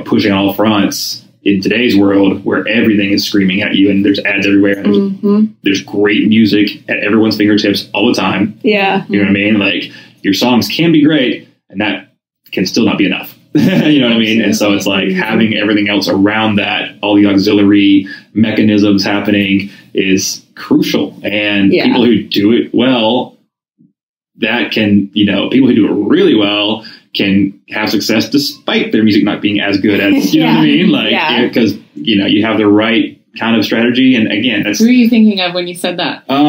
pushing all fronts in today's world where everything is screaming at you and there's ads everywhere, and there's great music at everyone's fingertips all the time. Yeah. You know what I mean? Like, your songs can be great, and that can still not be enough. You know what I mean? And so it's like having everything else around that, all the auxiliary mechanisms happening, is crucial. And people who do it well, that can, people who do it really well can have success despite their music not being as good as, you know what I mean? Like, because, you have the right kind of strategy. And again, that's... Who are you thinking of when you said that? I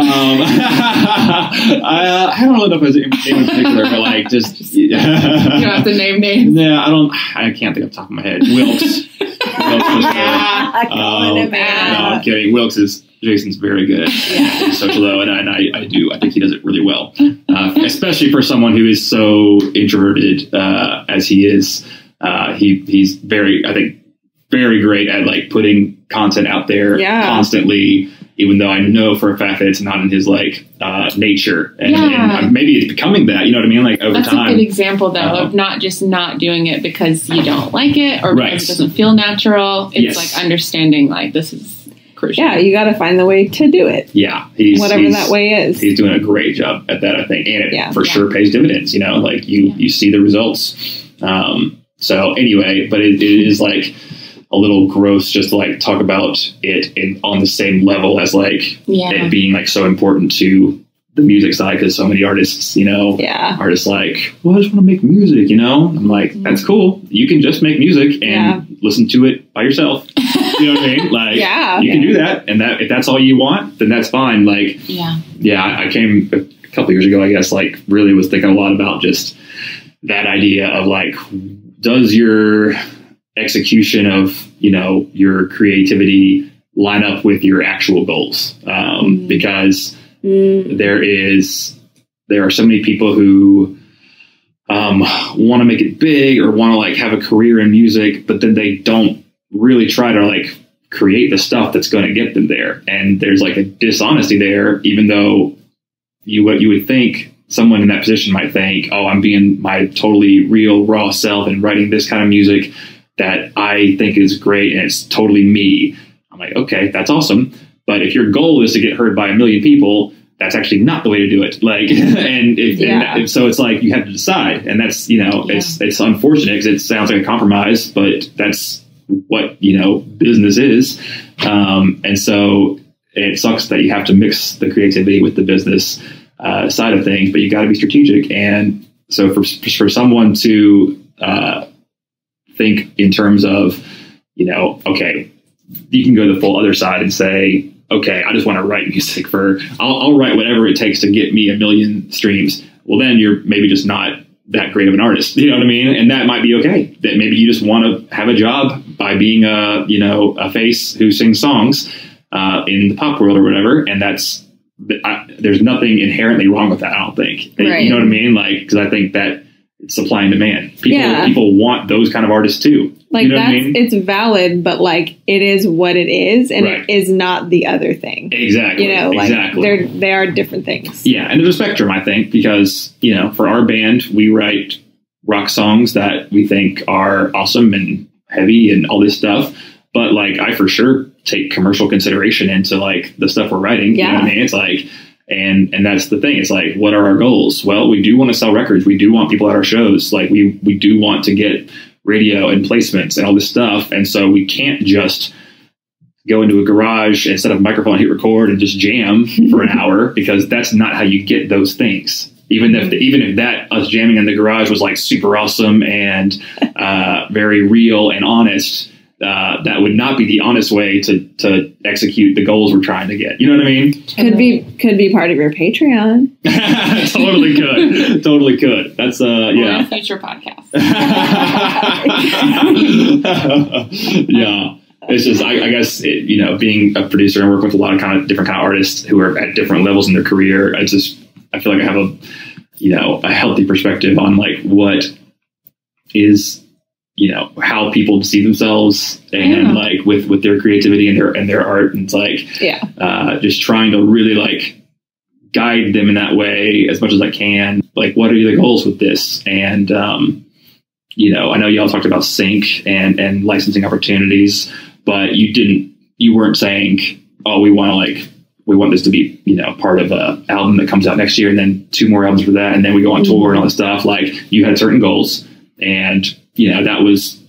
don't know if it was in particular, but like just... You don't have to name names. Yeah, I can't think off the top of my head. Wilkes. No, I'm kidding. Jason's very good at social, though, and I think he does it really well, especially for someone who is so introverted as he is. He's very, I think, very great at like putting content out there constantly, even though I know for a fact that it's not in his like nature, and maybe it's becoming that, you know what I mean? Like over That's time. a good example though of not just not doing it because you don't like it or because it doesn't feel natural. It's like understanding like this is crucial. Yeah, you got to find the way to do it. Yeah, whatever that way is. He's doing a great job at that, I think, and it for sure pays dividends. You know, like you see the results. So anyway, but it is like a little gross just to like talk about it on the same level as like it being like so important to the music side, because so many artists, you know, are just like, well, I just want to make music, you know? I'm like, that's cool. You can just make music and listen to it by yourself. You know what I mean? Like, you can do that. And that if that's all you want, then that's fine. Like, I came a couple years ago, I guess, like really was thinking a lot about just that idea of like, does your execution of, you know, your creativity line up with your actual goals? Because there are so many people who want to make it big or want to like have a career in music, but then they don't really try to like create the stuff that's going to get them there. And there's like a dishonesty there, even though what you would think someone in that position might think, oh, I'm being my totally real raw self and writing this kind of music that I think is great and it's totally me. I'm like, okay, that's awesome. But if your goal is to get heard by 1 million people, that's actually not the way to do it. Like, and so it's like you have to decide, and that's, you know, it's unfortunate because it sounds like a compromise, but that's what, you know, business is. And so it sucks that you have to mix the creativity with the business side of things, but you got to be strategic. And so for someone to think in terms of, you know, okay, you can go the full other side and say, okay, I just want to write music I'll write whatever it takes to get me 1 million streams. Well, then you're maybe just not that great of an artist. You know what I mean? And that might be okay. That maybe you just want to have a job by being a face who sings songs in the pop world or whatever. And there's nothing inherently wrong with that, I don't think. Right. You know what I mean? Like, because I think that it's supply and demand. People want those kind of artists too. Like, you know what I mean? It's valid, but like it is what it is, and it is not the other thing. Exactly. You know, like they are different things. Yeah, and there's a spectrum, I think, because, you know, for our band, we write rock songs that we think are awesome and heavy and all this stuff. But like, I for sure take commercial consideration into like the stuff we're writing. You know what I mean? It's like, and that's the thing. It's like, what are our goals? Well, we do want to sell records. We do want people at our shows. Like we do want to get radio and placements and all this stuff. And so we can't just go into a garage and set up a microphone, hit record and just jam for an hour, because that's not how you get those things. Even if that us jamming in the garage was like super awesome and very real and honest, that would not be the honest way to execute the goals we're trying to get. You know what I mean? Could be part of your Patreon. Totally could. That's a future podcast. Yeah. It's just, I guess, you know, being a producer and working with a lot of different kind of artists who are at different levels in their career, I feel like I have a healthy perspective on like what is, you know, how people see themselves and like with their creativity and their art. And it's like, just trying to really like guide them in that way as much as I can. Like, what are the goals with this? And, you know, I know y'all talked about sync and licensing opportunities, but you weren't saying, oh, we want this to be, you know, part of a album that comes out next year and then 2 more albums for that. And then we go on tour and all this stuff. Like, you had certain goals, and, you know, that was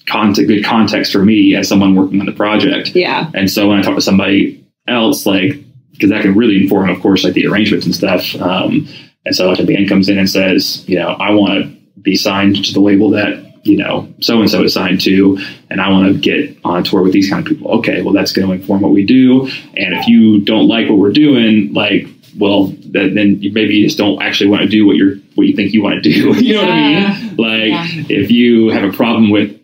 good context for me as someone working on the project. Yeah. And so when I talk to somebody else, like, because that can really inform, of course, like the arrangements and stuff. And so like a band comes in and says, you know, I want to be signed to the label that, you know, so-and-so is signed to, and I want to get on tour with these kind of people. Okay, well, that's going to inform what we do. And if you don't like what we're doing, like, well, then maybe you just don't actually want to do what you think you want to do. You know what I mean? Like, if you have a problem with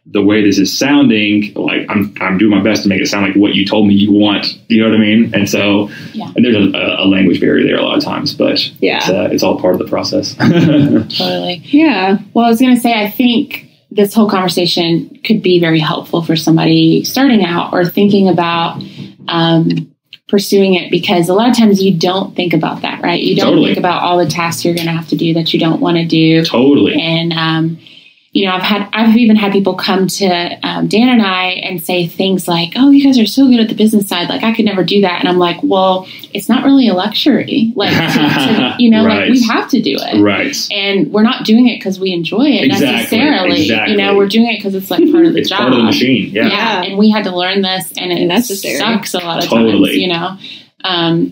the way this is sounding, like, I'm doing my best to make it sound like what you told me you want. You know what I mean? And so, and there's a language barrier there a lot of times, but it's all part of the process. Totally. Yeah. Well, I was going to say, I think this whole conversation could be very helpful for somebody starting out or thinking about pursuing it, because a lot of times you don't think about that, right? You don't think about all the tasks you're going to have to do that you don't want to do. Totally. And, you know, I've even had people come to Dan and I and say things like, "Oh, you guys are so good at the business side. Like, I could never do that." And I'm like, "Well, it's not really a luxury. Like, you know, like we have to do it, right? And we're not doing it because we enjoy it necessarily. Exactly. You know, we're doing it because it's like part of the job, part of the machine. Yeah. And we had to learn this, and it sucks a lot of times. You know, I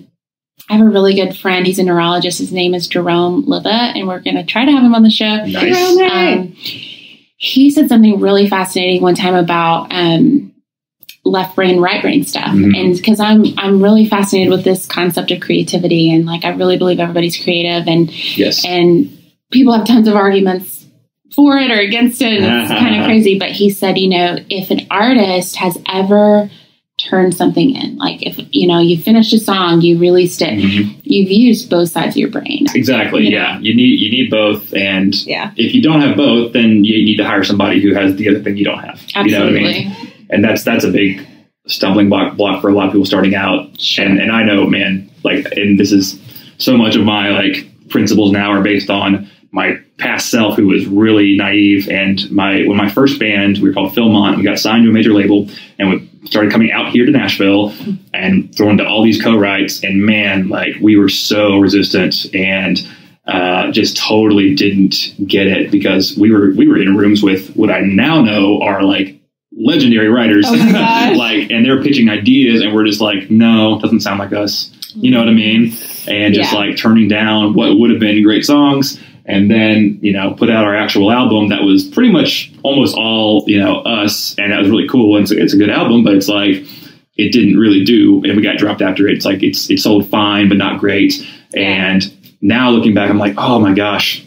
have a really good friend. He's a neurologist. His name is Jerome Liva, and we're going to try to have him on the show. Nice. He said something really fascinating one time about left brain, right brain stuff. Mm-hmm. And because I'm really fascinated with this concept of creativity, and like I really believe everybody's creative, and and people have tons of arguments for it or against it, and it's kind of crazy. But he said, you know, if an artist has ever turned something in, like if you know you finished a song, you released it, you've used both sides of your brain. Exactly. You need both, and if you don't have both, then you need to hire somebody who has the other thing you don't have. Absolutely. You know what I mean? And that's a big stumbling block for a lot of people starting out. Sure. And I know, man, like, and this is so much of my like principles now are based on my past self, who was really naive. And when my first band, we were called Philmont, we got signed to a major label, and we started coming out here to Nashville and thrown to all these co-writes. And man, like we were so resistant and just totally didn't get it, because we were in rooms with what I now know are like legendary writers, like, and they're pitching ideas, and we're just like, no, doesn't sound like us. You know what I mean? And just like turning down what would have been great songs. And then, you know, put out our actual album that was pretty much almost all, you know, us. And that was really cool. And it's a good album, but it's like, it didn't really do. And we got dropped after it. It's like, it sold fine, but not great. And now looking back, I'm like, oh my gosh,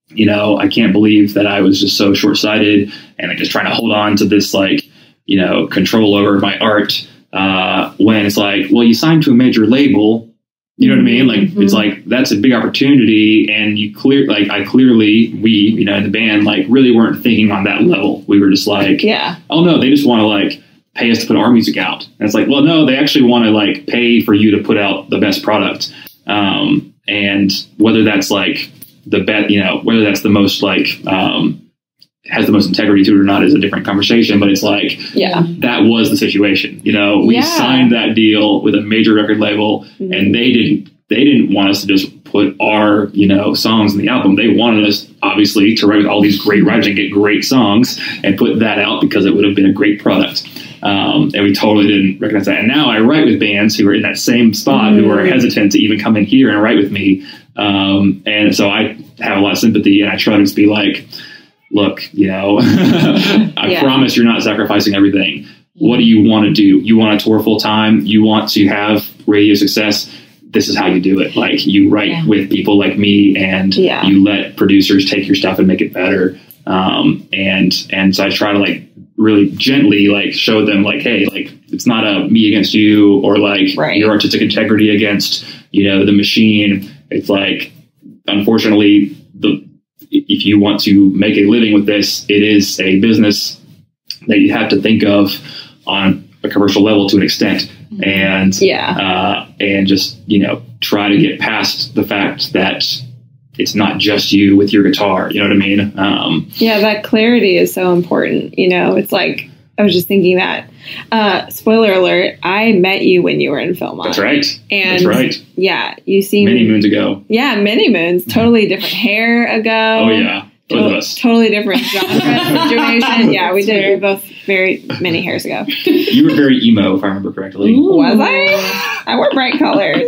you know, I can't believe that I was just so short-sighted and like just trying to hold on to this, like, you know, control over my art. When it's like, well, you signed to a major label. You know what I mean? Like, it's like, that's a big opportunity. And we, you know, in the band, like really weren't thinking on that level. We were just like, oh no, they just want to like pay us to put our music out. And it's like, well, no, they actually want to like pay for you to put out the best product. And whether that's like the best, you know, whether that's the most like, has the most integrity to it or not is a different conversation, but it's like, that was the situation. You know, we signed that deal with a major record label, and they didn't want us to just put our, you know, songs in the album. They wanted us obviously to write with all these great writers and get great songs and put that out because it would have been a great product. And we totally didn't recognize that. And now I write with bands who are in that same spot, who are hesitant to even come in here and write with me. And so I have a lot of sympathy, and I try to just be like, look, you know, I promise you're not sacrificing everything. What do you want to do? You want to tour full time? You want to have radio success? This is how you do it. Like, you write with people like me, and you let producers take your stuff and make it better. And so I try to like really gently like show them like, hey, like it's not a me against you, or like your artistic integrity against, you know, the machine. It's like, unfortunately, if you want to make a living with this, it is a business that you have to think of on a commercial level to an extent. And just, you know, try to get past the fact that it's not just you with your guitar. You know what I mean? That clarity is so important. You know, it's like, I was just thinking that, spoiler alert, I met you when you were in Philmont. That's right. And that's right. Yeah. You seem many moons ago. Yeah. Many moons. Totally different hair ago. Oh yeah. Both of us. Totally different genre situation. Yeah, we did. We both very many hairs ago. You were very emo, if I remember correctly. Ooh. Was I? I wore bright colors.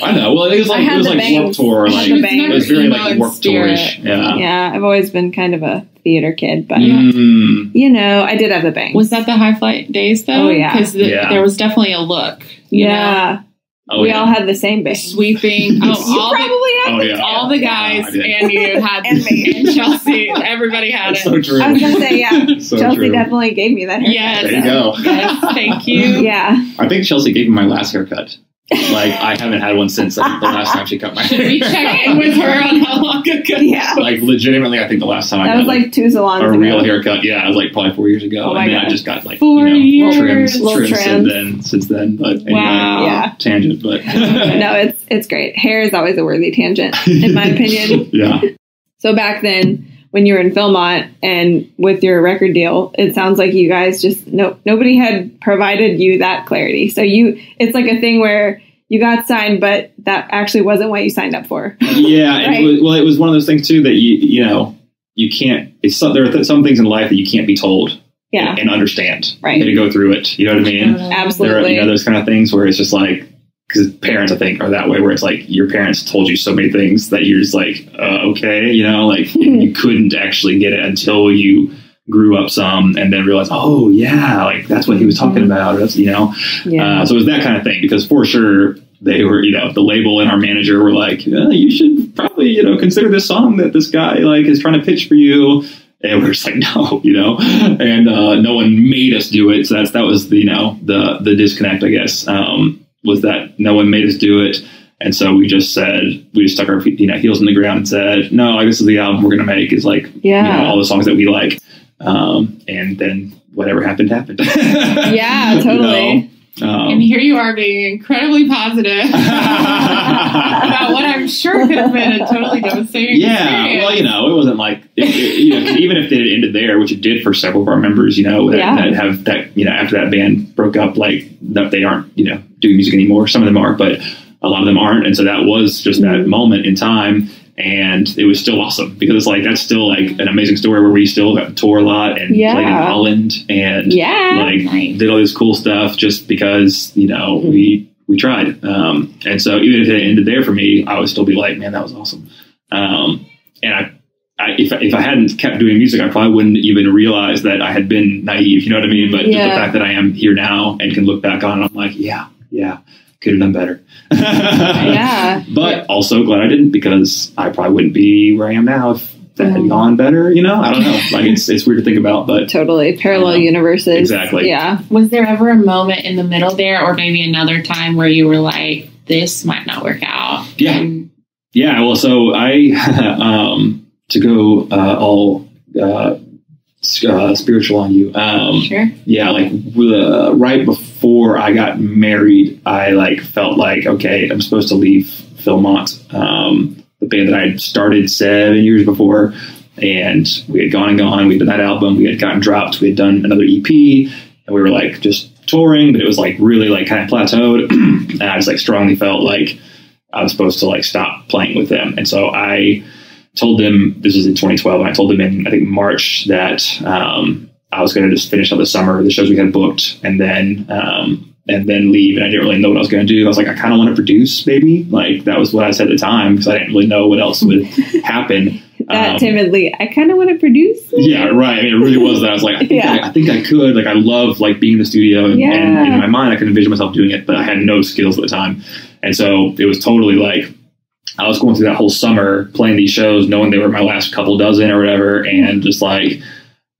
I know. Well, it was like Warped Tour. Like, it was very like Warped Tour-ish. Yeah. I've always been kind of a theater kid, but you know, I did have the bangs. Was that the High Flight days though? Oh yeah, because there was definitely a look. You know? We all had the same bangs. Sweeping. All the guys and you had and me and Chelsea. Everybody had it. So true. I was going to say, so Chelsea true. Definitely gave me that haircut. Yes. There you go. Yes, thank you. Yeah. I think Chelsea gave me my last haircut. Like, I haven't had one since the last time she cut my hair. Should we check in with her on how long ago? Yeah. Like, legitimately, I think the last time I That got was like 2 salons a ago. real haircut, yeah, it was like probably 4 years ago. Oh my and then God. I just got like, 4 years. trims since then. But anyway, Wow. Yeah. tangent, but No, it's great. Hair is always a worthy tangent, in my opinion. yeah. So back then, when you were in Philmont and with your record deal, it sounds like you guys just nobody had provided you that clarity. So it's like a thing where you got signed, but that actually wasn't what you signed up for. Yeah, Right. it was one of those things too that you can't. There are some things in life that you can't be told. Yeah. And understand. Right. You got to go through it. You know what I mean? Absolutely. There are those kind of things where it's just like, because parents, I think, are that way, where it's like your parents told you so many things that you're just like, okay, like you couldn't actually get it until you grew up some and then realized, oh yeah, like that's what he was talking about. Or that's, Yeah. so it was that kind of thing, because for sure they were, the label and our manager were like, you should probably, consider this song that this guy like is trying to pitch for you. And we're just like, no, and no one made us do it. So that was the disconnect, I guess, was that no one made us do it. And so we just stuck our heels in the ground and said, no, like, this is the album we're going to make, is like, all the songs that we like. And then whatever happened. Yeah, totally. And here you are being incredibly positive about what I'm sure could have been a totally devastating experience. Well, it wasn't like, even if it had ended there, which it did for several of our members, that have that, after that band broke up, like that they aren't, doing music anymore. Some of them are, but a lot of them aren't. And so that was just that moment in time. And it was still awesome, because it's like, that's still like an amazing story where we still got to tour a lot and played in Holland and did all this cool stuff just because, we tried. And so even if it ended there for me, I would still be like, man, that was awesome. And if I hadn't kept doing music, I probably wouldn't even realize that I had been naive, you know what I mean? But just the fact that I am here now and can look back on it, I'm like, yeah, could have done better. But also glad I didn't, because I probably wouldn't be where I am now if that had gone better, I don't know. Like, it's weird to think about, but totally parallel universes. Exactly. Yeah. Was there ever a moment in the middle there, or maybe another time, where you were like, this might not work out? Yeah. Yeah. Well, so I, to go all spiritual on you. Sure. Yeah, like right before I got married, I like felt like, okay, I'm supposed to leave Philmont, the band that I had started 7 years before, and we had gone and gone. We did that album. We had gotten dropped. We had done another EP, and we were like just touring, but it was like really like kind of plateaued. And I just like strongly felt like I was supposed to like stop playing with them, and so I told them, this was in 2012, and I told them in, I think, March that I was going to just finish out the summer, the shows we had booked, and then leave. And I didn't really know what I was going to do. I was like, I kind of want to produce, maybe. Like, that was what I said at the time, because I didn't really know what else would happen. That timidly, I kind of want to produce. Yeah, right. I mean, it really was that. I was like, I think I could. Like, I love like being in the studio, and in my mind, I could envision myself doing it, but I had no skills at the time. And so it was totally like, I was going through that whole summer playing these shows, knowing they were my last couple dozen or whatever. And just like,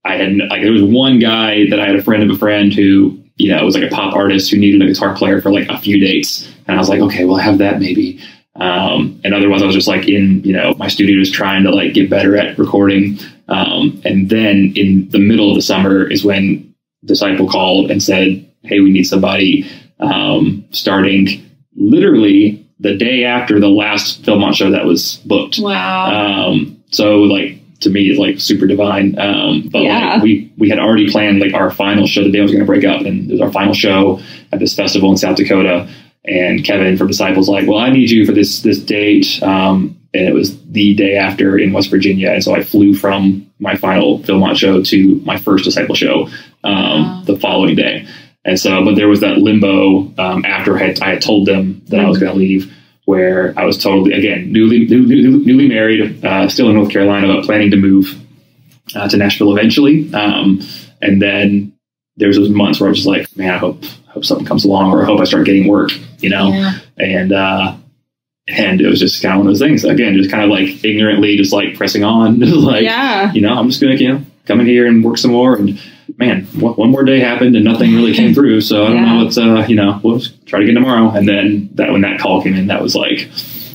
there was one guy that I had a friend of a friend who, was like a pop artist who needed a guitar player for like a few dates. And I was like, okay, well, I have that maybe. And otherwise I was just like in, my studio just trying to like get better at recording. And then in the middle of the summer is when Disciple called and said, hey, we need somebody, starting literally the day after the last Philmont show that was booked. Wow. So like, to me, it's like super divine. But like we had already planned like our final show. The day I was going to break up, and it was our final show at this festival in South Dakota. And Kevin from Disciples like, well, I need you for this date. And it was the day after in West Virginia. And so I flew from my final Philmont show to my first Disciple show the following day. And so, but there was that limbo after I had told them that I was going to leave, where I was totally, again, newly married, still in North Carolina, but planning to move to Nashville eventually. And then there's those months where I was just like, man, I hope something comes along, or I hope I start getting work, And it was just kind of one of those things. Again, just kind of like ignorantly, just like pressing on, just like, I'm just going to, come in here and work some more. And man, one more day happened and nothing really came through. So I don't know. Let's, we'll just try to get tomorrow. And then when that call came in, that was like,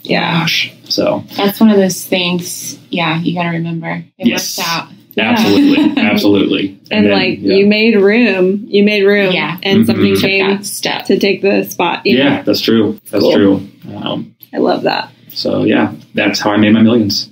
gosh. So that's one of those things. Yeah. You got to remember it works out. Absolutely. Absolutely. And then, you made room. Yeah. And something came to take the spot. Yeah, that's true. That's true. I love that. So yeah, that's how I made my millions.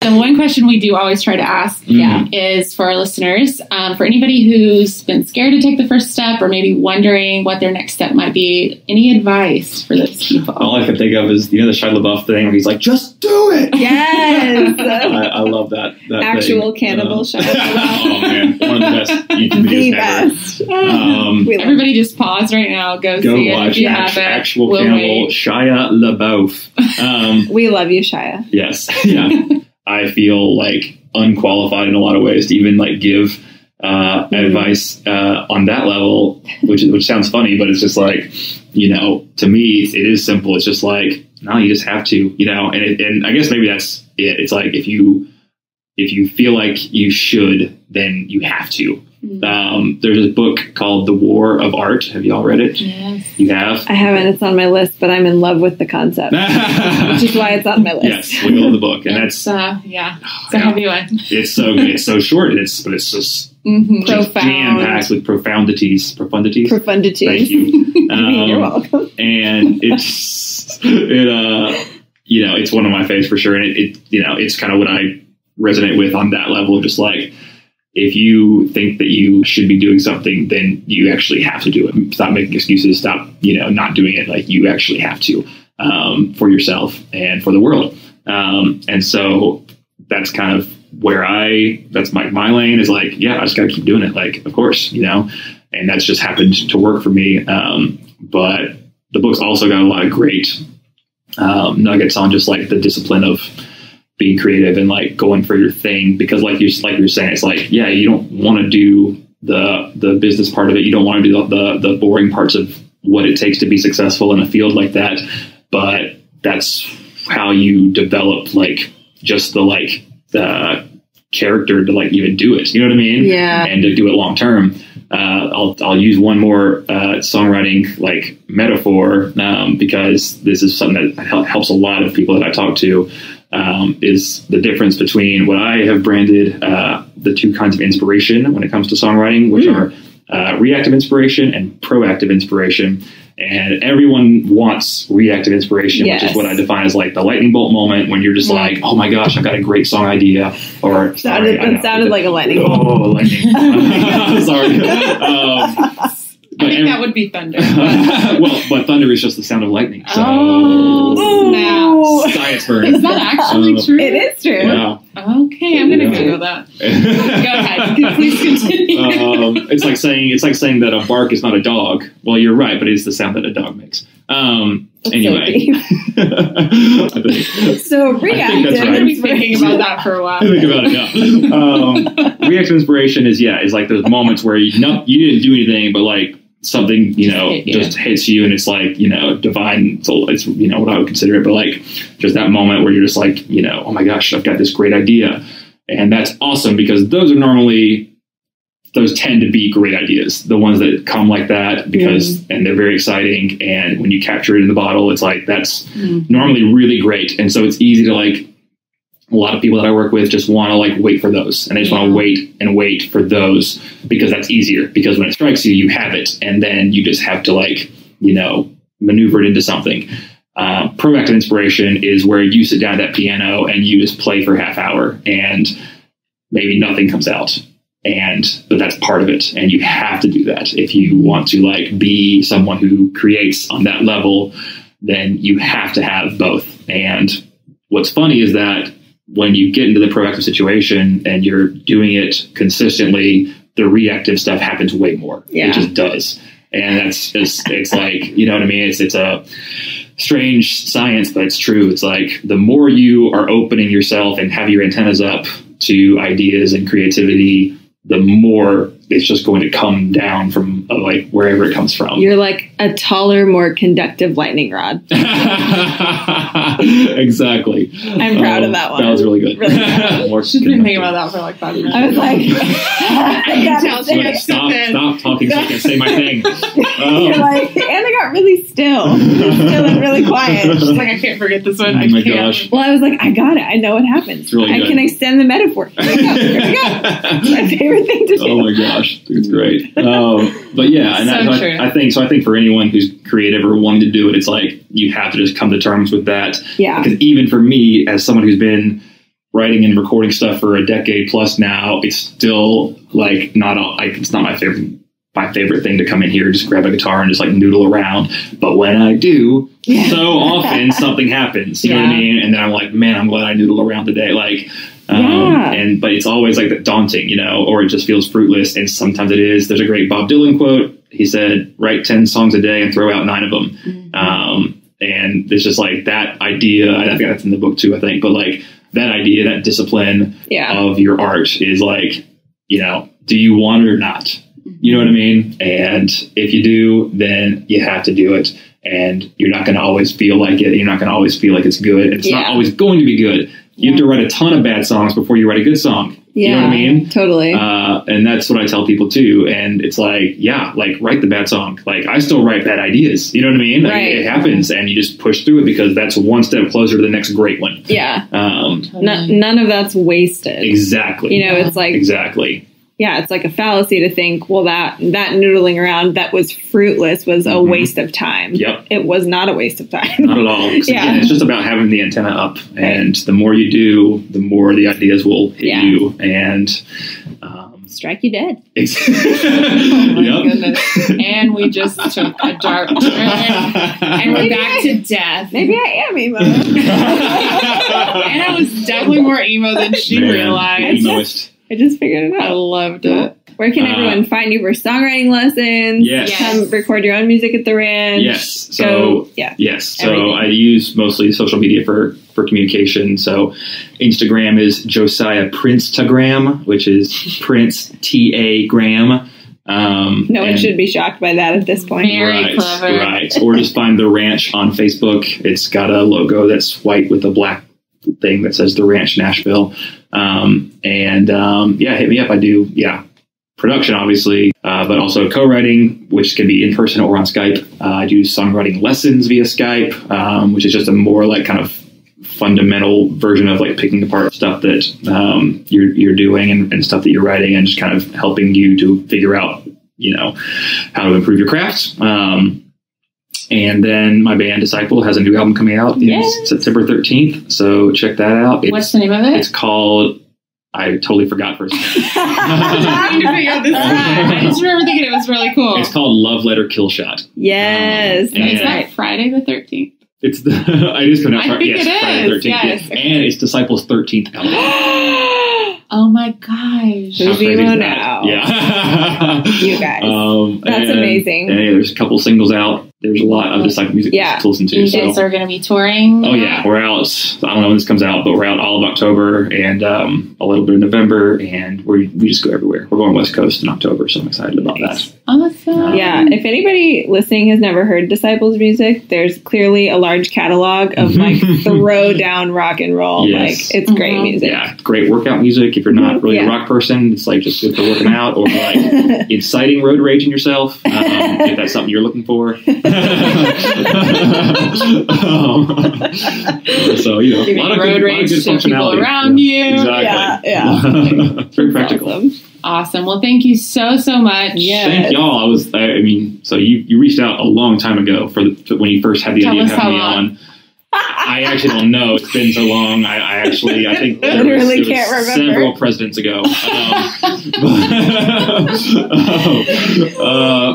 The one question we do always try to ask is for our listeners, for anybody who's been scared to take the first step or maybe wondering what their next step might be, any advice for those people? All I can think of is, the Shia LaBeouf thing where he's like, just do it. Yes. I love that actual thing. cannibal Shia LaBeouf. Oh man, one of the best YouTube videos ever. Everybody just pause right now. Go see watch it if you haven't. Actual cannibal Shia LaBeouf. We love you, Shia. Yes. Yeah. I feel like unqualified in a lot of ways to even like give advice on that level, which sounds funny, but it's just like, to me, it is simple. It's just like, no, you just have to, and I guess maybe that's it. It's like, if you feel like you should, then you have to. There's a book called The War of Art. Have you all read it? Yes. You have? I haven't. It's on my list, but I'm in love with the concept, which is why it's on my list. Yes, we love the book, and it's a heavy one. It's so short, but it's just jam-packed with profundities. Profundities. Thank you. You're welcome. And it's one of my faves for sure, and it's kind of what I resonate with on that level, just like, if you think that you should be doing something, then you actually have to do it. Stop making excuses. Stop, not doing it. Like, you actually have to, for yourself and for the world. And so that's kind of where that's my lane is like, I just got to keep doing it. Like, of course, and that's just happened to work for me. But the book's also got a lot of great nuggets on just like the discipline of being creative and like going for your thing, because like you're saying, it's like, you don't want to do the business part of it. You don't want to do the boring parts of what it takes to be successful in a field like that. But that's how you develop like just the character to like even do it. You know what I mean? Yeah. And to do it long term. I'll use one more songwriting like metaphor because this is something that helps a lot of people that I talk to. Is the difference between what I have branded the two kinds of inspiration when it comes to songwriting, which are reactive inspiration and proactive inspiration. And everyone wants reactive inspiration, which is what I define as like the lightning bolt moment when you're just like, oh my gosh, I've got a great song idea. Or sounded like a lightning bolt. Oh, lightning. Sorry. I think that would be thunder. But thunder is just the sound of lightning. So snap. Science burn. Is that actually true? It is true. Yeah. Okay, I'm going to Google that. Go ahead. Please continue. It's like saying that a bark is not a dog. Well, you're right, but it's the sound that a dog makes. Anyway. So reactive. I'm going to be thinking about that for a while. Think about it, yeah. Reactive inspiration is like those moments where you didn't do anything, but like something, just hits you, and it's like, divine. So it's, what I would consider it, but like just that moment where you're just like, oh my gosh, I've got this great idea. And that's awesome, because those tend to be great ideas, the ones that come like that, because, and they're very exciting. And when you capture it in the bottle, it's like, that's normally really great. And so it's easy to like, a lot of people that I work with just want to like wait for those, and they just want to wait and wait for those, because that's easier, because when it strikes you, you have it. And then you just have to like, maneuver it into something. Proactive inspiration is where you sit down at that piano and you just play for a half hour and maybe nothing comes out. But that's part of it. And you have to do that. If you want to like be someone who creates on that level, then you have to have both. And what's funny is that when you get into the proactive situation and you're doing it consistently, the reactive stuff happens way more. Yeah. It just does. And that's just, it's like, you know what I mean? It's a strange science, but it's true. It's like the more you are opening yourself and have your antennas up to ideas and creativity, the more it's just going to come down from like wherever it comes from. You're like a taller, more conductive lightning rod. Exactly. I'm proud of that one. That was really good. Really good. She's been thinking about that for like 5 minutes. I was like, I can tell she has stop talking so I can say my thing. You're like, and I got really still. Still and really quiet. She's like, I can't forget this one. Oh my gosh. Well, I was like, I got it. I know what happens. It's really I good. can extend the metaphor. Here we go. It's my favorite thing to do. Oh my gosh, it's great. But yeah, and true. I think for anyone who's creative or wanting to do it, it's like you have to just come to terms with that. Yeah. Because even for me, as someone who's been writing and recording stuff for a decade plus now, it's still like it's not my favorite thing to come in here, just grab a guitar and just like noodle around. But when I do, so often something happens. You know what I mean? And then I'm like, man, I'm glad I noodled around today. Like. But it's always like that daunting, you know, or it just feels fruitless. And sometimes it is. There's a great Bob Dylan quote. He said, write 10 songs a day and throw out 9 of them. Mm-hmm. And it's just like that idea. I think that's in the book too, I think. But like that idea, that discipline of your art is like, you know, do you want it or not? You know what I mean? And if you do, then you have to do it. And you're not going to always feel like it. You're not going to always feel like it's good. It's not always going to be good. You have to write a ton of bad songs before you write a good song. Yeah, you know what I mean? Totally. And that's what I tell people too. And it's like, write the bad song. Like I still write bad ideas. You know what I mean? Like, it happens, and you just push through it because that's one step closer to the next great one. Yeah. None of that's wasted. Exactly. You know, it's like exactly. Yeah, it's like a fallacy to think, well, that noodling around that was fruitless was a waste of time. Yep. It was not a waste of time. Not at all. Again, it's just about having the antenna up. And the more you do, the more the ideas will hit you. And strike you dead. Oh my goodness. And we just took a dark turn. And we're back to death. Maybe I am emo. Anna was definitely more emo than she realized. I just figured it out. I loved it. Where can everyone find you for songwriting lessons? Yes. Come record your own music at the ranch. Yes. So everything. I use mostly social media for communication. So Instagram is Josiah Prince Tagram, which is Prince T-A Graham. No one should be shocked by that at this point. Very clever. Right. Or just find The Ranch on Facebook. It's got a logo that's white with a black thing that says The Ranch Nashville. Hit me up. I do, production, obviously, but also co-writing, which can be in person or on Skype. I do songwriting lessons via Skype, which is just a more like kind of fundamental version of like picking apart stuff that you're doing and stuff that you're writing, and just kind of helping you to figure out, you know, how to improve your craft. And then my band Disciple has a new album coming out September 13th. So check that out. What's the name of it? It's called, I totally forgot for a second. I just remember thinking it was really cool. It's called Love Letter Kill Shot. Yes. Is that Friday the 13th? It's the, it is coming out Friday. It is. Friday the 13th. Yes. And it's Disciple's 13th album. Oh my gosh. Who's emo now? Yeah. You guys. That's amazing. And there's a couple singles out. There's a lot of Disciple music to listen to. You guys are going to be touring? Oh, yeah. We're out. I don't know when this comes out, but we're out all of October and a little bit of November. And we just go everywhere. We're going West Coast in October, so I'm excited about that. Awesome. Yeah. If anybody listening has never heard Disciples music, there's clearly a large catalog of like throw down rock and roll. Yes. Like it's great music. Yeah. Great workout music. If you're not really a rock person, it's like just good for working out or like inciting road rage in yourself. If that's something you're looking for. So, you know, a lot of road rage good to functionality. People around you. Exactly. Yeah. It's very practical. Awesome. Well, thank you so much. Thank y'all. I mean, so you reached out a long time ago for when you first had the idea of having me on. I actually don't know. It's been so long. I think there was several presidents ago.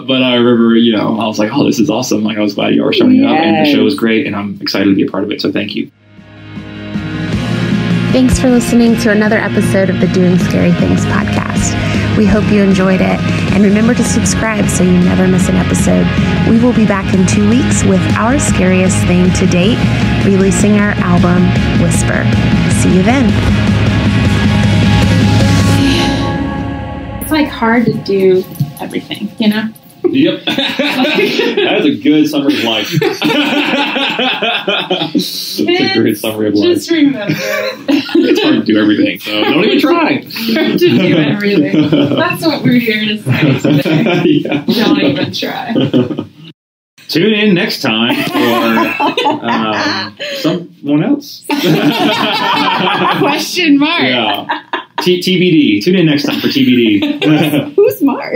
But I remember, you know, I was like, oh, this is awesome. Like, I was glad you were showing up, and the show was great, and I'm excited to be a part of it. So thank you. Thanks for listening to another episode of the Doing Scary Things podcast. We hope you enjoyed it, and remember to subscribe so you never miss an episode. We will be back in 2 weeks with our scariest thing to date, releasing our album, Whisper. See you then. It's like hard to do everything, you know? Yep. That is a good summary of life. It's a great summary of life. Just remember it. It's hard to do everything, so don't even try. Hard to do everything. That's what we're here to say today. Yeah. Don't even try. Tune in next time for someone else. Question mark. Yeah. TBD. Tune in next time for TBD. Who's Mark?